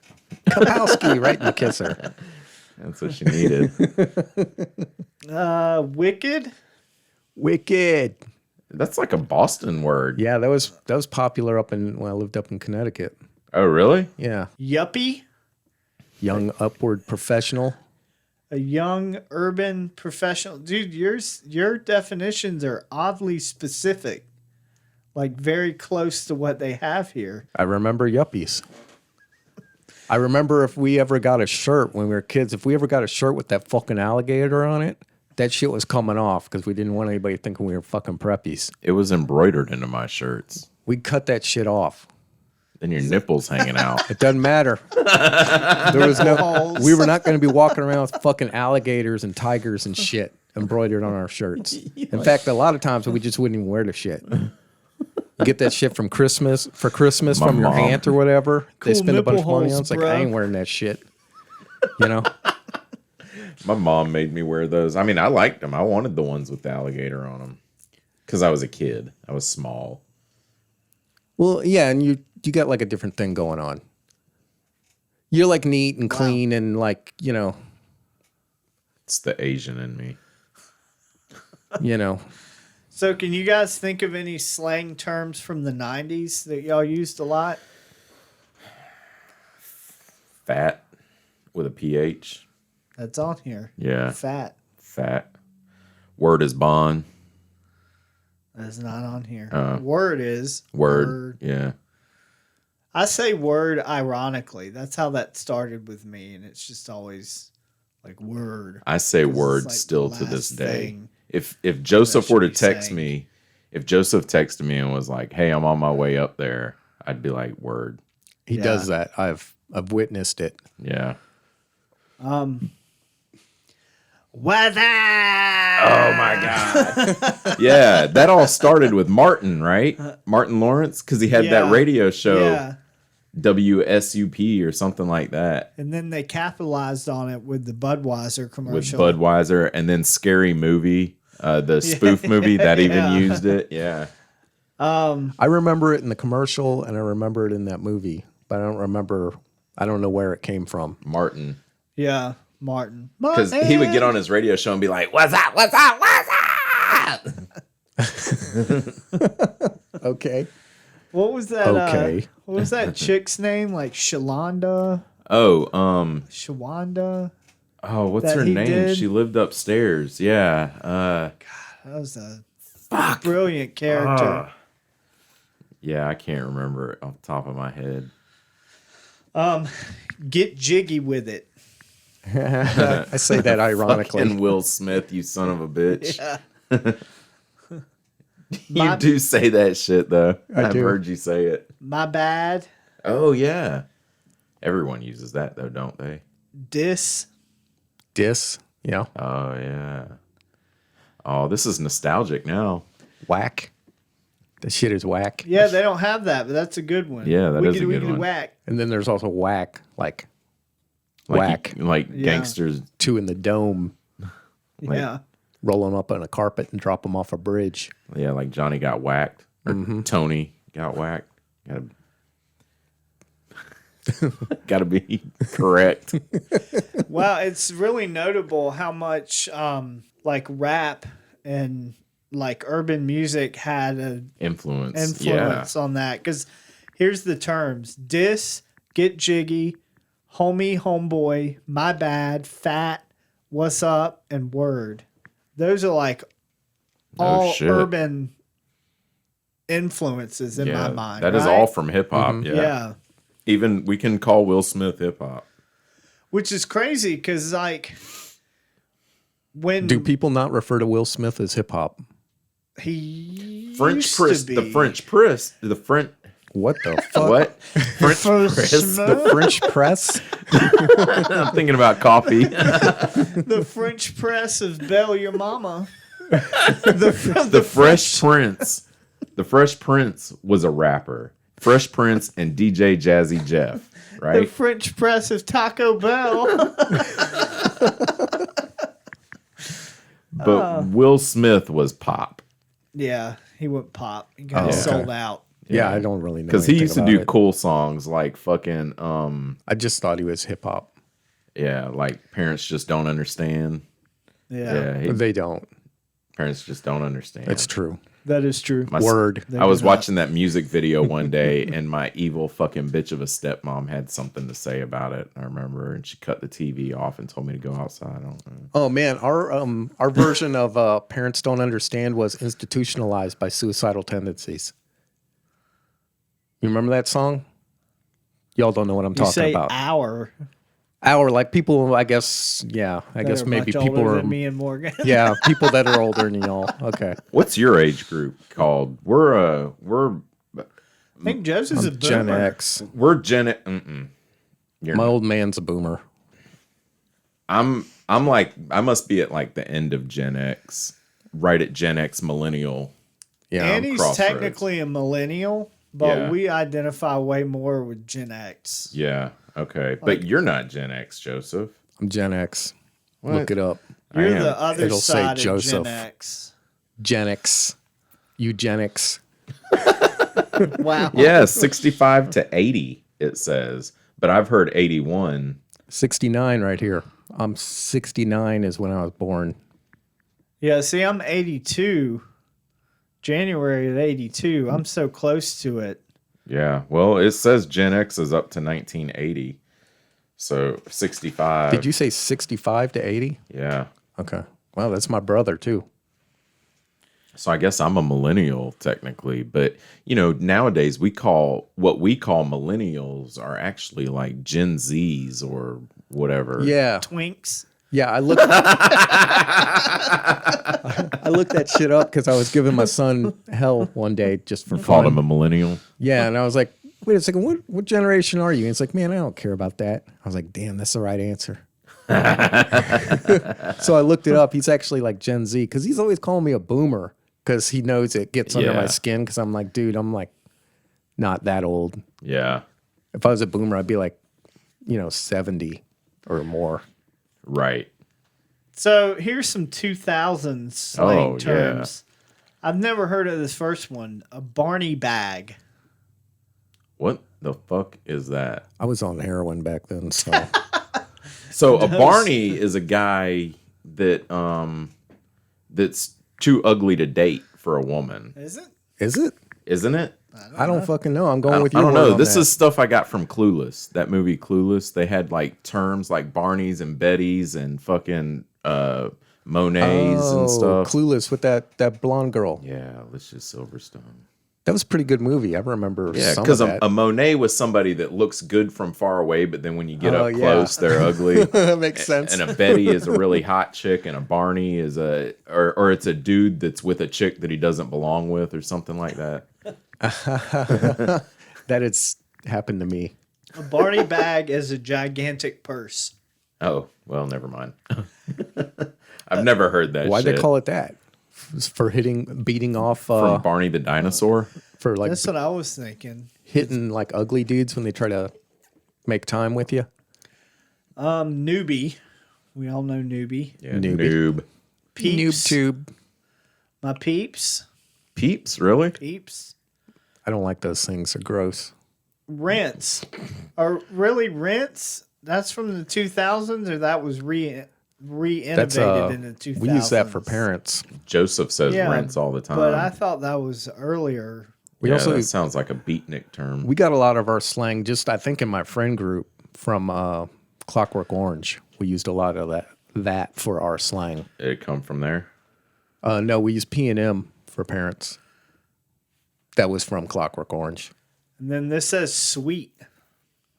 C: Kapowski, right in the kisser.
B: That's what she needed.
A: Wicked.
C: Wicked.
B: That's like a Boston word.
C: Yeah, that was popular when I lived up in Connecticut.
B: Oh, really?
C: Yeah.
A: Yuppie.
C: Young upward professional.
A: A young urban professional. Dude, your definitions are oddly specific. Like very close to what they have here.
C: I remember yuppies. I remember if we ever got a shirt when we were kids, if we ever got a shirt with that fucking alligator on it, that shit was coming off because we didn't want anybody thinking we were fucking preppies.
B: It was embroidered into my shirts.
C: We'd cut that shit off.
B: Then your nipples hanging out.
C: It doesn't matter. There was no. We were not going to be walking around with fucking alligators and tigers and shit embroidered on our shirts. In fact, a lot of times we just wouldn't even wear the shit. You get that shit from Christmas
B: My
C: from your
B: mom.
C: aunt or whatever. They
A: Cool
C: spend a bunch of
A: nipple
C: money on.
A: holes,
C: It's like
A: bro.
C: I ain't wearing that shit. You know.
B: My mom made me wear those. I mean, I liked them. I wanted the ones with the alligator on them because I was a kid. I was small.
C: Well, yeah, and you got like a different thing going on. You're like neat and clean and like,
B: It's the Asian in me.
A: So can you guys think of any slang terms from the 90s that y'all used a lot?
B: Fat with a PH.
A: That's on here.
B: Yeah.
A: Fat.
B: Fat. Word is bond.
A: That's not on here. Word is.
B: Word. Yeah.
A: I say word ironically. That's how that started with me, and it's just always like word.
B: I say
A: 'Cause it's
B: word
A: like
B: still
A: the
B: to this
A: last
B: day.
A: thing
B: If Joseph
A: should
B: were to
A: be
B: text
A: saying.
B: me, if Joseph texted me and was like, "Hey, I'm on my way up there," I'd be like, "Word."
C: He
A: Yeah.
C: does that. I've witnessed it.
B: Yeah.
A: Weather.
B: Oh my god. Yeah, that all started with Martin, right? Martin Lawrence, because he had that
A: Yeah.
B: radio show
A: Yeah.
B: WSUP or something like that
A: And then they capitalized on it with the Budweiser
B: with
A: commercial.
B: Budweiser, and then Scary Movie, the spoof movie that even
A: Yeah.
B: used it. Yeah.
C: I remember it in the commercial and I remember it in that movie, but I don't know where it came from.
B: Martin.
A: Yeah, Martin.
B: Because he would get on his radio show and be like, "What's up? What's up? What's up?"
C: Okay.
A: What was that?
C: Okay.
A: What was that chick's name? Like Shalonda?
B: Oh,
A: Shawanda?
B: what's
A: That
B: her
A: he
B: name?
A: did?
B: She lived upstairs. Yeah.
A: That was a brilliant character.
B: Yeah, I can't remember it off the top of my head.
A: Get jiggy with it.
C: I say that ironically.
B: Fucking Will Smith, you son of a bitch.
A: Yeah.
B: You
A: My-
B: do say that shit though. I've
C: do.
B: heard you say it.
A: My bad.
B: Oh yeah. Everyone uses that though, don't they?
A: Dis.
C: Diss, yeah.
B: Oh yeah. Oh, this is nostalgic now.
C: Whack. The shit is whack.
A: Yeah, they don't have that, but that's a good one.
B: Yeah, that is a good
A: Wiggity
B: one.
A: whack.
C: And then there's also whack, like
B: Like
C: whack.
B: like
A: Yeah.
B: gangsters.
C: Two in the dome,
A: Yeah.
C: rolling up on a carpet and drop them off a bridge.
B: Yeah, like Johnny got whacked. Or Tony got whacked. Gotta be correct.
A: Well, it's really notable how much like rap and like urban music had an
B: Influence.
A: influence on that. Because here's the terms: diss, get jiggy, homie, homeboy, my bad, fat, what's up, and word. Those are like all
B: shit.
A: urban influences in my mind.
B: That is
A: right?
B: all from hip hop.
A: Yeah.
B: Even we can call Will Smith hip hop.
A: Which is crazy because, like, when
C: Do people not refer to Will Smith as hip hop?
A: he
B: French
A: used
B: press,
A: to be.
B: the French press, the French.
C: What the fuck?
B: What? French
A: First
B: press.
A: smoke,
C: The French press?
B: I'm thinking about coffee.
A: the French press of Belle Your Mama.
B: The Fresh Prince. The Fresh Prince was a rapper. Fresh Prince and DJ Jazzy Jeff,
A: The
B: right?
A: French press of Taco Bell.
B: But Will Smith was pop.
A: Yeah, he went pop. He got
C: okay.
A: sold out.
C: Yeah, I don't really know.
B: Because he
C: anything
B: used to
C: about
B: do
C: it.
B: cool songs like fucking,
C: I just thought he was hip hop.
B: yeah, like Parents Just Don't Understand.
A: Yeah,
C: They don't.
B: Parents Just Don't Understand.
C: It's true.
A: that is true.
C: Word.
A: They
B: I was
A: do not.
B: watching that music video one day, and my evil fucking bitch of a stepmom had something to say about it. I remember, and she cut the TV off and told me to go outside. I don't know.
C: Oh man, our version of Parents Don't Understand was institutionalized by Suicidal Tendencies. You remember that song? Y'all don't know what I'm
A: You
C: talking
A: say
C: about.
A: our.
C: Our like people, I guess. Yeah, I guess maybe
A: much
C: people
A: older
C: are.
A: than me and Morgan.
C: Yeah, people that are older than y'all. Okay,
B: What's your age group called? We're
A: I think Joseph's a
C: Gen
A: boomer.
C: X.
B: Gen.
C: My old man's a boomer.
B: I'm like I must be at like the end of Gen X, right at Gen X millennial.
C: Yeah,
A: And he's
B: crossroads.
A: technically a millennial, but
B: Yeah.
A: we identify way more with Gen X.
B: Yeah. Okay. But you're not Gen X, Joseph.
C: I'm Gen X.
B: What?
C: Look it up.
B: I
A: You're
B: am.
A: the other
C: It'll say
A: side of
C: Joseph.
A: Gen X.
C: Gen X. Eugenics.
A: Wow.
B: Yeah, 65 to 80 it says. But I've heard 81.
C: 69 right here. I'm 69 is when I was born.
A: Yeah, see, I'm 82. January of 82. I'm so close to it.
B: Yeah. Well, it says Gen X is up to 1980. So 65.
C: Did you say 65 to 80?
B: Yeah.
C: Okay. Wow, that's my brother too.
B: So I guess I'm a millennial technically, but you know, nowadays we call millennials are actually like Gen Zs or whatever.
C: Yeah.
A: Twinks.
C: Yeah, I looked I looked that shit up because I was giving my son hell one day just for
B: Called
C: fun.
B: him a millennial.
C: Yeah, and I was like, wait a second, what generation are you? And he's like, man, I don't care about that. I was like, damn, that's the right answer. So I looked it up. He's actually like Gen Z because he's always calling me a boomer because he knows it gets under my
B: Yeah.
C: skin because I'm like, dude, I'm like not that old.
B: Yeah.
C: If I was a boomer, I'd be like, 70 or more.
B: Right.
A: So here's some 2000s slang
B: Oh, yeah.
A: terms. I've never heard of this first one. A Barney bag.
B: What the fuck is that?
C: I was on heroin back then, so
B: So a Barney is a guy that that's too ugly to date for a woman,
A: Is it?
C: is it?
B: isn't it?
C: I don't fucking know. I'm going with you.
B: I don't know. This is stuff I got from Clueless. That movie Clueless. They had like terms like Barneys and Bettys and fucking Monets and stuff.
C: Clueless with that blonde girl.
B: Yeah, Alicia Silverstone.
C: That was a pretty good movie. I remember
B: Yeah,
C: some of
B: because
C: that.
B: a Monet was somebody that looks good from far away, but then when you get
C: Oh,
B: up
C: yeah.
B: close, they're ugly.
C: That makes sense.
B: And a Betty is a really hot chick, and a Barney is or it's a dude that's with a chick that he doesn't belong with, or something like that.
C: That it's happened to me.
A: A Barney bag is a gigantic purse.
B: Oh, well, never mind. I've never heard that.
C: Why'd
B: shit.
C: they call it that? For beating off,
B: From Barney the dinosaur?
C: for like
A: That's what I was thinking.
C: hitting like ugly dudes when they try to make time with you.
A: Newbie. We all know newbie.
B: Yeah,
C: Newbie.
B: noob.
A: Peeps.
C: Noob tube.
A: My peeps.
B: Peeps, really?
A: Peeps.
C: I don't like those things. They're gross.
A: Rents. Or really rents? That's from the 2000s, or that was re-innovated
C: That's
A: in the 2000s?
C: we use that for parents.
B: Joseph says
A: Yeah,
B: rents all the time.
A: But I thought that was earlier.
C: We
B: yeah,
C: also
B: that sounds like a beatnik term.
C: we got a lot of our slang just I think in my friend group from Clockwork Orange. We used a lot of that for our slang.
B: Did it come from there?
C: No, we used P&M for parents. That was from Clockwork Orange.
A: And then this says sweet.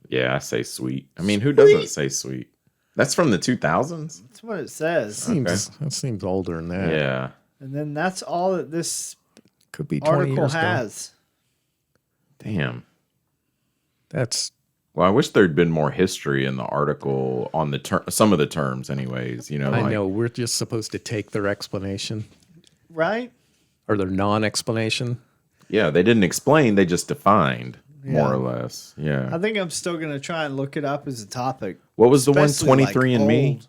B: Yeah, I say sweet. I mean, who doesn't say sweet? That's from the 2000s?
A: That's what it says.
C: That seems older than that.
B: Yeah.
A: And then that's all that this
C: Could be 20
A: article
C: years ago.
A: has.
B: Damn.
C: That's
B: Well, I wish there'd been more history in the article on the some of the terms, anyways. You know,
C: I
B: like,
C: know we're just supposed to take their explanation
A: Right?
C: or their non-explanation.
B: Yeah, they didn't explain; they just defined, more
A: Yeah.
B: or less. Yeah.
A: I think I'm still going to try and look it up as a topic.
B: What was the one?
A: Especially,
B: 23 and Me.
A: old.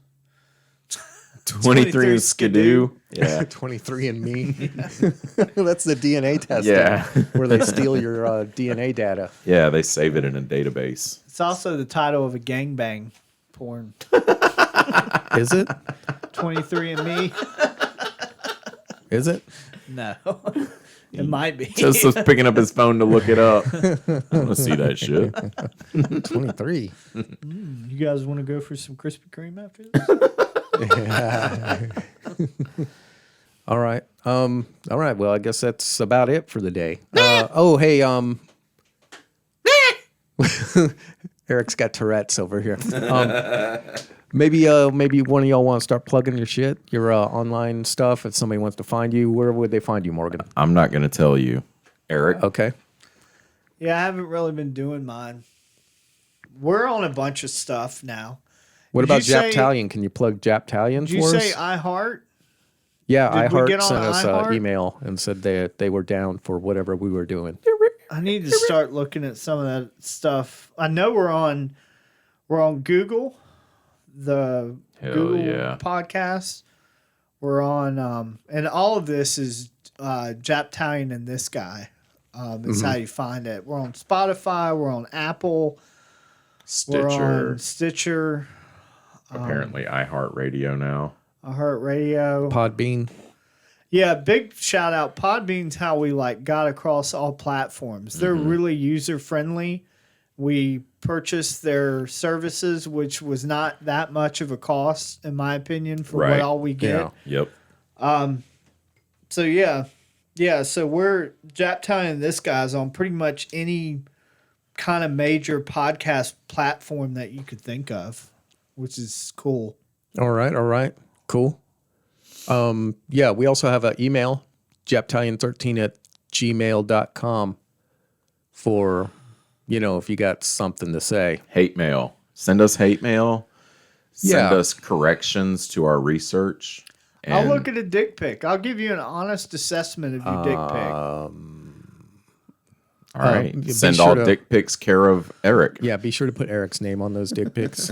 B: 23 and Skidoo. Yeah.
C: 23 and Me. That's the DNA testing.
B: Yeah.
C: Where they steal your DNA data.
B: Yeah, they save it in a database.
A: It's also the title of a gangbang porn.
C: Is it?
A: 23 and Me.
C: Is it?
A: No. It might be.
B: Joseph's picking up his phone to look it up. I want to see that shit.
C: 23.
A: You guys want to go for some Krispy Kreme after this?
C: All right. All right. Well, I guess that's about it for the day. Oh, hey. Eric's got Tourette's over here. Maybe one of y'all want to start plugging your shit, your online stuff. If somebody wants to find you, where would they find you, Morgan?
B: I'm not going to tell you. Eric?
C: Okay.
A: Yeah, I haven't really been doing mine. We're on a bunch of stuff now.
C: What
A: Did
C: about
A: you say-
C: Japtalion? Can you plug Japtalion
A: Did you
C: for
A: say
C: us?
A: iHeart?
C: Yeah,
A: did we
C: iHeart
A: get on
C: sent us
A: iHeart?
C: an email and said they were down for whatever we were doing.
A: I need to start looking at some of that stuff. I know we're on Google, the
B: Hell
A: Google
B: yeah.
A: podcast. We're on, and all of this is Japtalion and this guy. It's how you find it. We're on Spotify. We're on Apple. We're
B: Stitcher.
A: on Stitcher.
B: Apparently iHeartRadio now.
A: iHeartRadio.
C: Podbean.
A: Yeah, big shout out. Podbean's how we got across all platforms. They're really user friendly. We purchased their services, which was not that much of a cost, in my opinion, for
B: Right.
A: what all we get.
C: Yeah.
B: Yep.
A: So yeah. So we're Japtime and this guy's on pretty much any kind of major podcast platform that you could think of, which is cool.
C: All right. Cool. Yeah, we also have an email, japtalion13@gmail.com for, if you got something to say.
B: Hate mail. Send us hate mail. Send
C: Yeah.
B: us corrections to our research.
A: I'll
B: And
A: look at a dick pic. I'll give you an honest assessment of your dick pic.
B: all right.
C: be
B: Send
C: sure
B: all
C: to-
B: dick pics care of Eric.
C: Yeah, be sure to put Eric's name on those dick pics.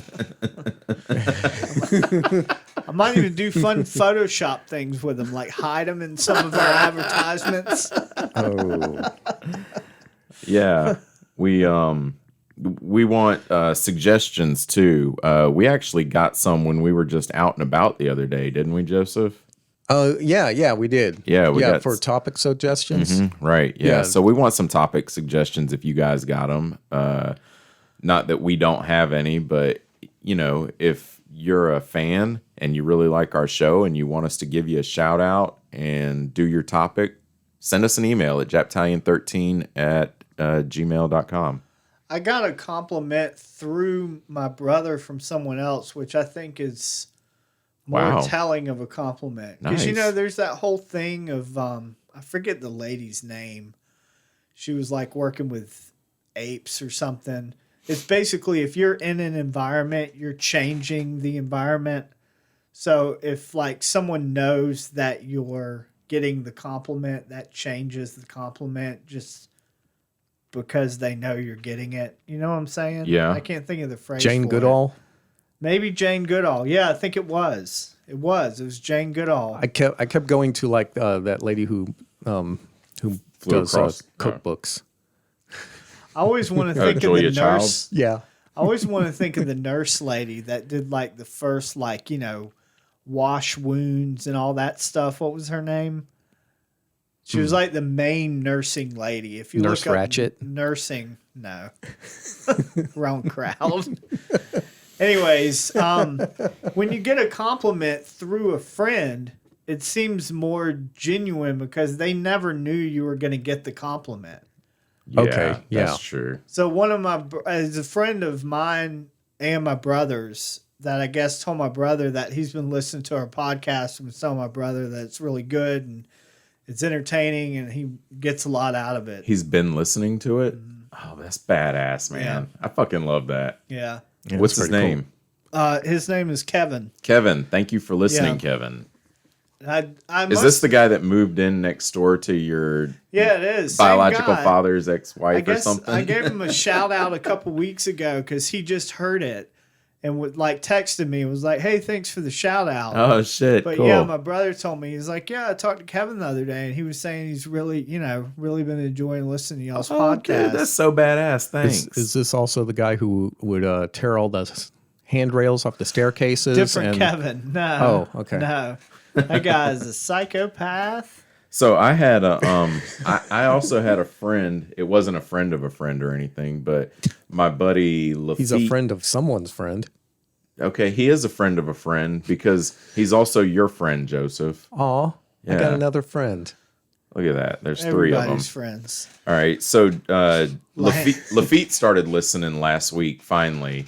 A: I might even do fun Photoshop things with them, like hide them in some of our advertisements.
C: Oh.
B: Yeah. We want suggestions too. We actually got some when we were just out and about the other day, didn't we, Joseph?
C: Yeah, we did.
B: Yeah, we got
C: for topic suggestions.
B: Right. Yeah.
C: Yeah.
B: So we want some topic suggestions if you guys got them. Not that we don't have any, but if you're a fan and you really like our show and you want us to give you a shout out and do your topic, send us an email at japtalion13@gmail.com.
A: I got a compliment through my brother from someone else, which I think is more
B: Wow.
A: telling of a compliment. Because,
B: Nice.
A: there's that whole thing of, I forget the lady's name. She was working with apes or something. It's basically if you're in an environment, you're changing the environment. So if someone knows that you're getting the compliment, that changes the compliment just because they know you're getting it. You know what I'm saying?
B: Yeah.
A: I can't think of the phrase.
C: Jane
A: for it.
C: Goodall.
A: Maybe Jane Goodall. Yeah, I think it was. It was Jane Goodall.
C: I kept going to that lady who
B: Flew
C: does
B: across-
A: I
C: cookbooks.
A: always want to think of
B: Julia
A: the
B: Child?
A: nurse.
C: Yeah.
A: I always want to think of the nurse lady that did the first wash wounds and all that stuff. What was her name? She was like the main nursing lady. If you
C: Nurse
A: look up
C: Ratchet?
A: nursing, no, wrong crowd. Anyways, when you get a compliment through a friend, it seems more genuine because they never knew you were going to get the compliment.
B: Yeah,
C: Okay, yeah.
B: that's true.
A: So one of my, as a friend of mine and my brother's, that I guess told my brother that he's been listening to our podcast and telling my brother that it's really good and it's entertaining and he gets a lot out of it.
B: He's been listening to it. Oh, that's badass, man.
A: Yeah.
B: I fucking love that.
A: Yeah.
C: Yeah,
B: What's
C: that's
B: his
C: pretty
B: name?
A: His name is Kevin.
B: Kevin. Thank you for listening,
A: Yeah.
B: Kevin.
A: Is
B: Is this the guy that moved in next door to your
A: Yeah, it is. Same
B: biological
A: guy.
B: father's ex-wife
A: I
B: or
A: guess
B: something?
A: I gave him a shout out a couple weeks ago because he just heard it and would like texted me and was like, "Hey, thanks for the shout out."
B: Oh shit!
A: But
B: cool.
A: yeah, my brother told me, he's like, "Yeah, I talked to Kevin the other day and he was saying he's really, really been enjoying listening to y'all's podcast."
B: Dude, that's so badass. Thanks.
C: Is this also the guy who would tear all the handrails off the staircases?
A: Different Kevin. No.
C: Oh, okay.
A: No. That guy is a psychopath.
B: So I had a I also had a friend. It wasn't a friend of a friend or anything, but my buddy Lafitte.
C: He's a friend of someone's friend.
B: Okay, he is a friend of a friend because he's also your friend, Joseph.
C: Aw, I
B: Yeah.
C: got another friend.
B: Look at that. There's three of them.
A: Everybody's friends.
B: All right. So Lafitte started listening last week. Finally,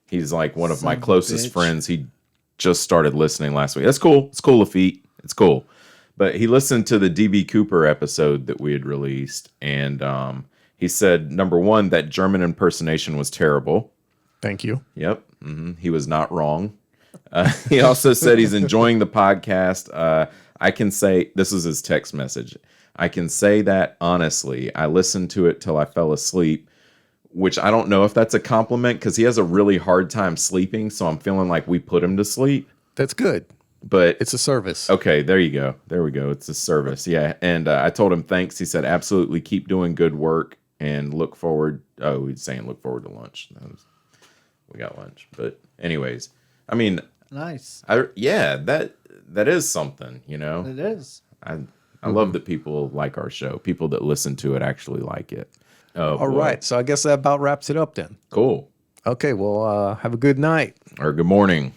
B: he's like one of my
A: Son of a
B: closest
A: bitch.
B: friends. He just started listening last week. That's cool. It's cool, Lafitte. It's cool. But he listened to the DB Cooper episode that we had released, and he said, number one, that German impersonation was terrible.
C: Thank you.
B: Yep. He was not wrong. He also said he's enjoying the podcast. I can say, this is his text message. I can say that honestly. I listened to it till I fell asleep, which I don't know if that's a compliment because he has a really hard time sleeping. So I'm feeling like we put him to sleep.
C: That's good.
B: But
C: It's a service.
B: okay, there you go. There we go. It's a service. Yeah. And I told him thanks. He said, absolutely keep doing good work and look forward. Oh, he's saying look forward to lunch. We got lunch. But anyways, I mean,
A: Nice.
B: that is something, you know.
A: It is.
B: I love that people like our show. People that listen to it actually like it. Oh,
C: All
B: boy.
C: right. So I guess that about wraps it up then.
B: Cool.
C: Okay. Well, have a good night.
B: Or good morning.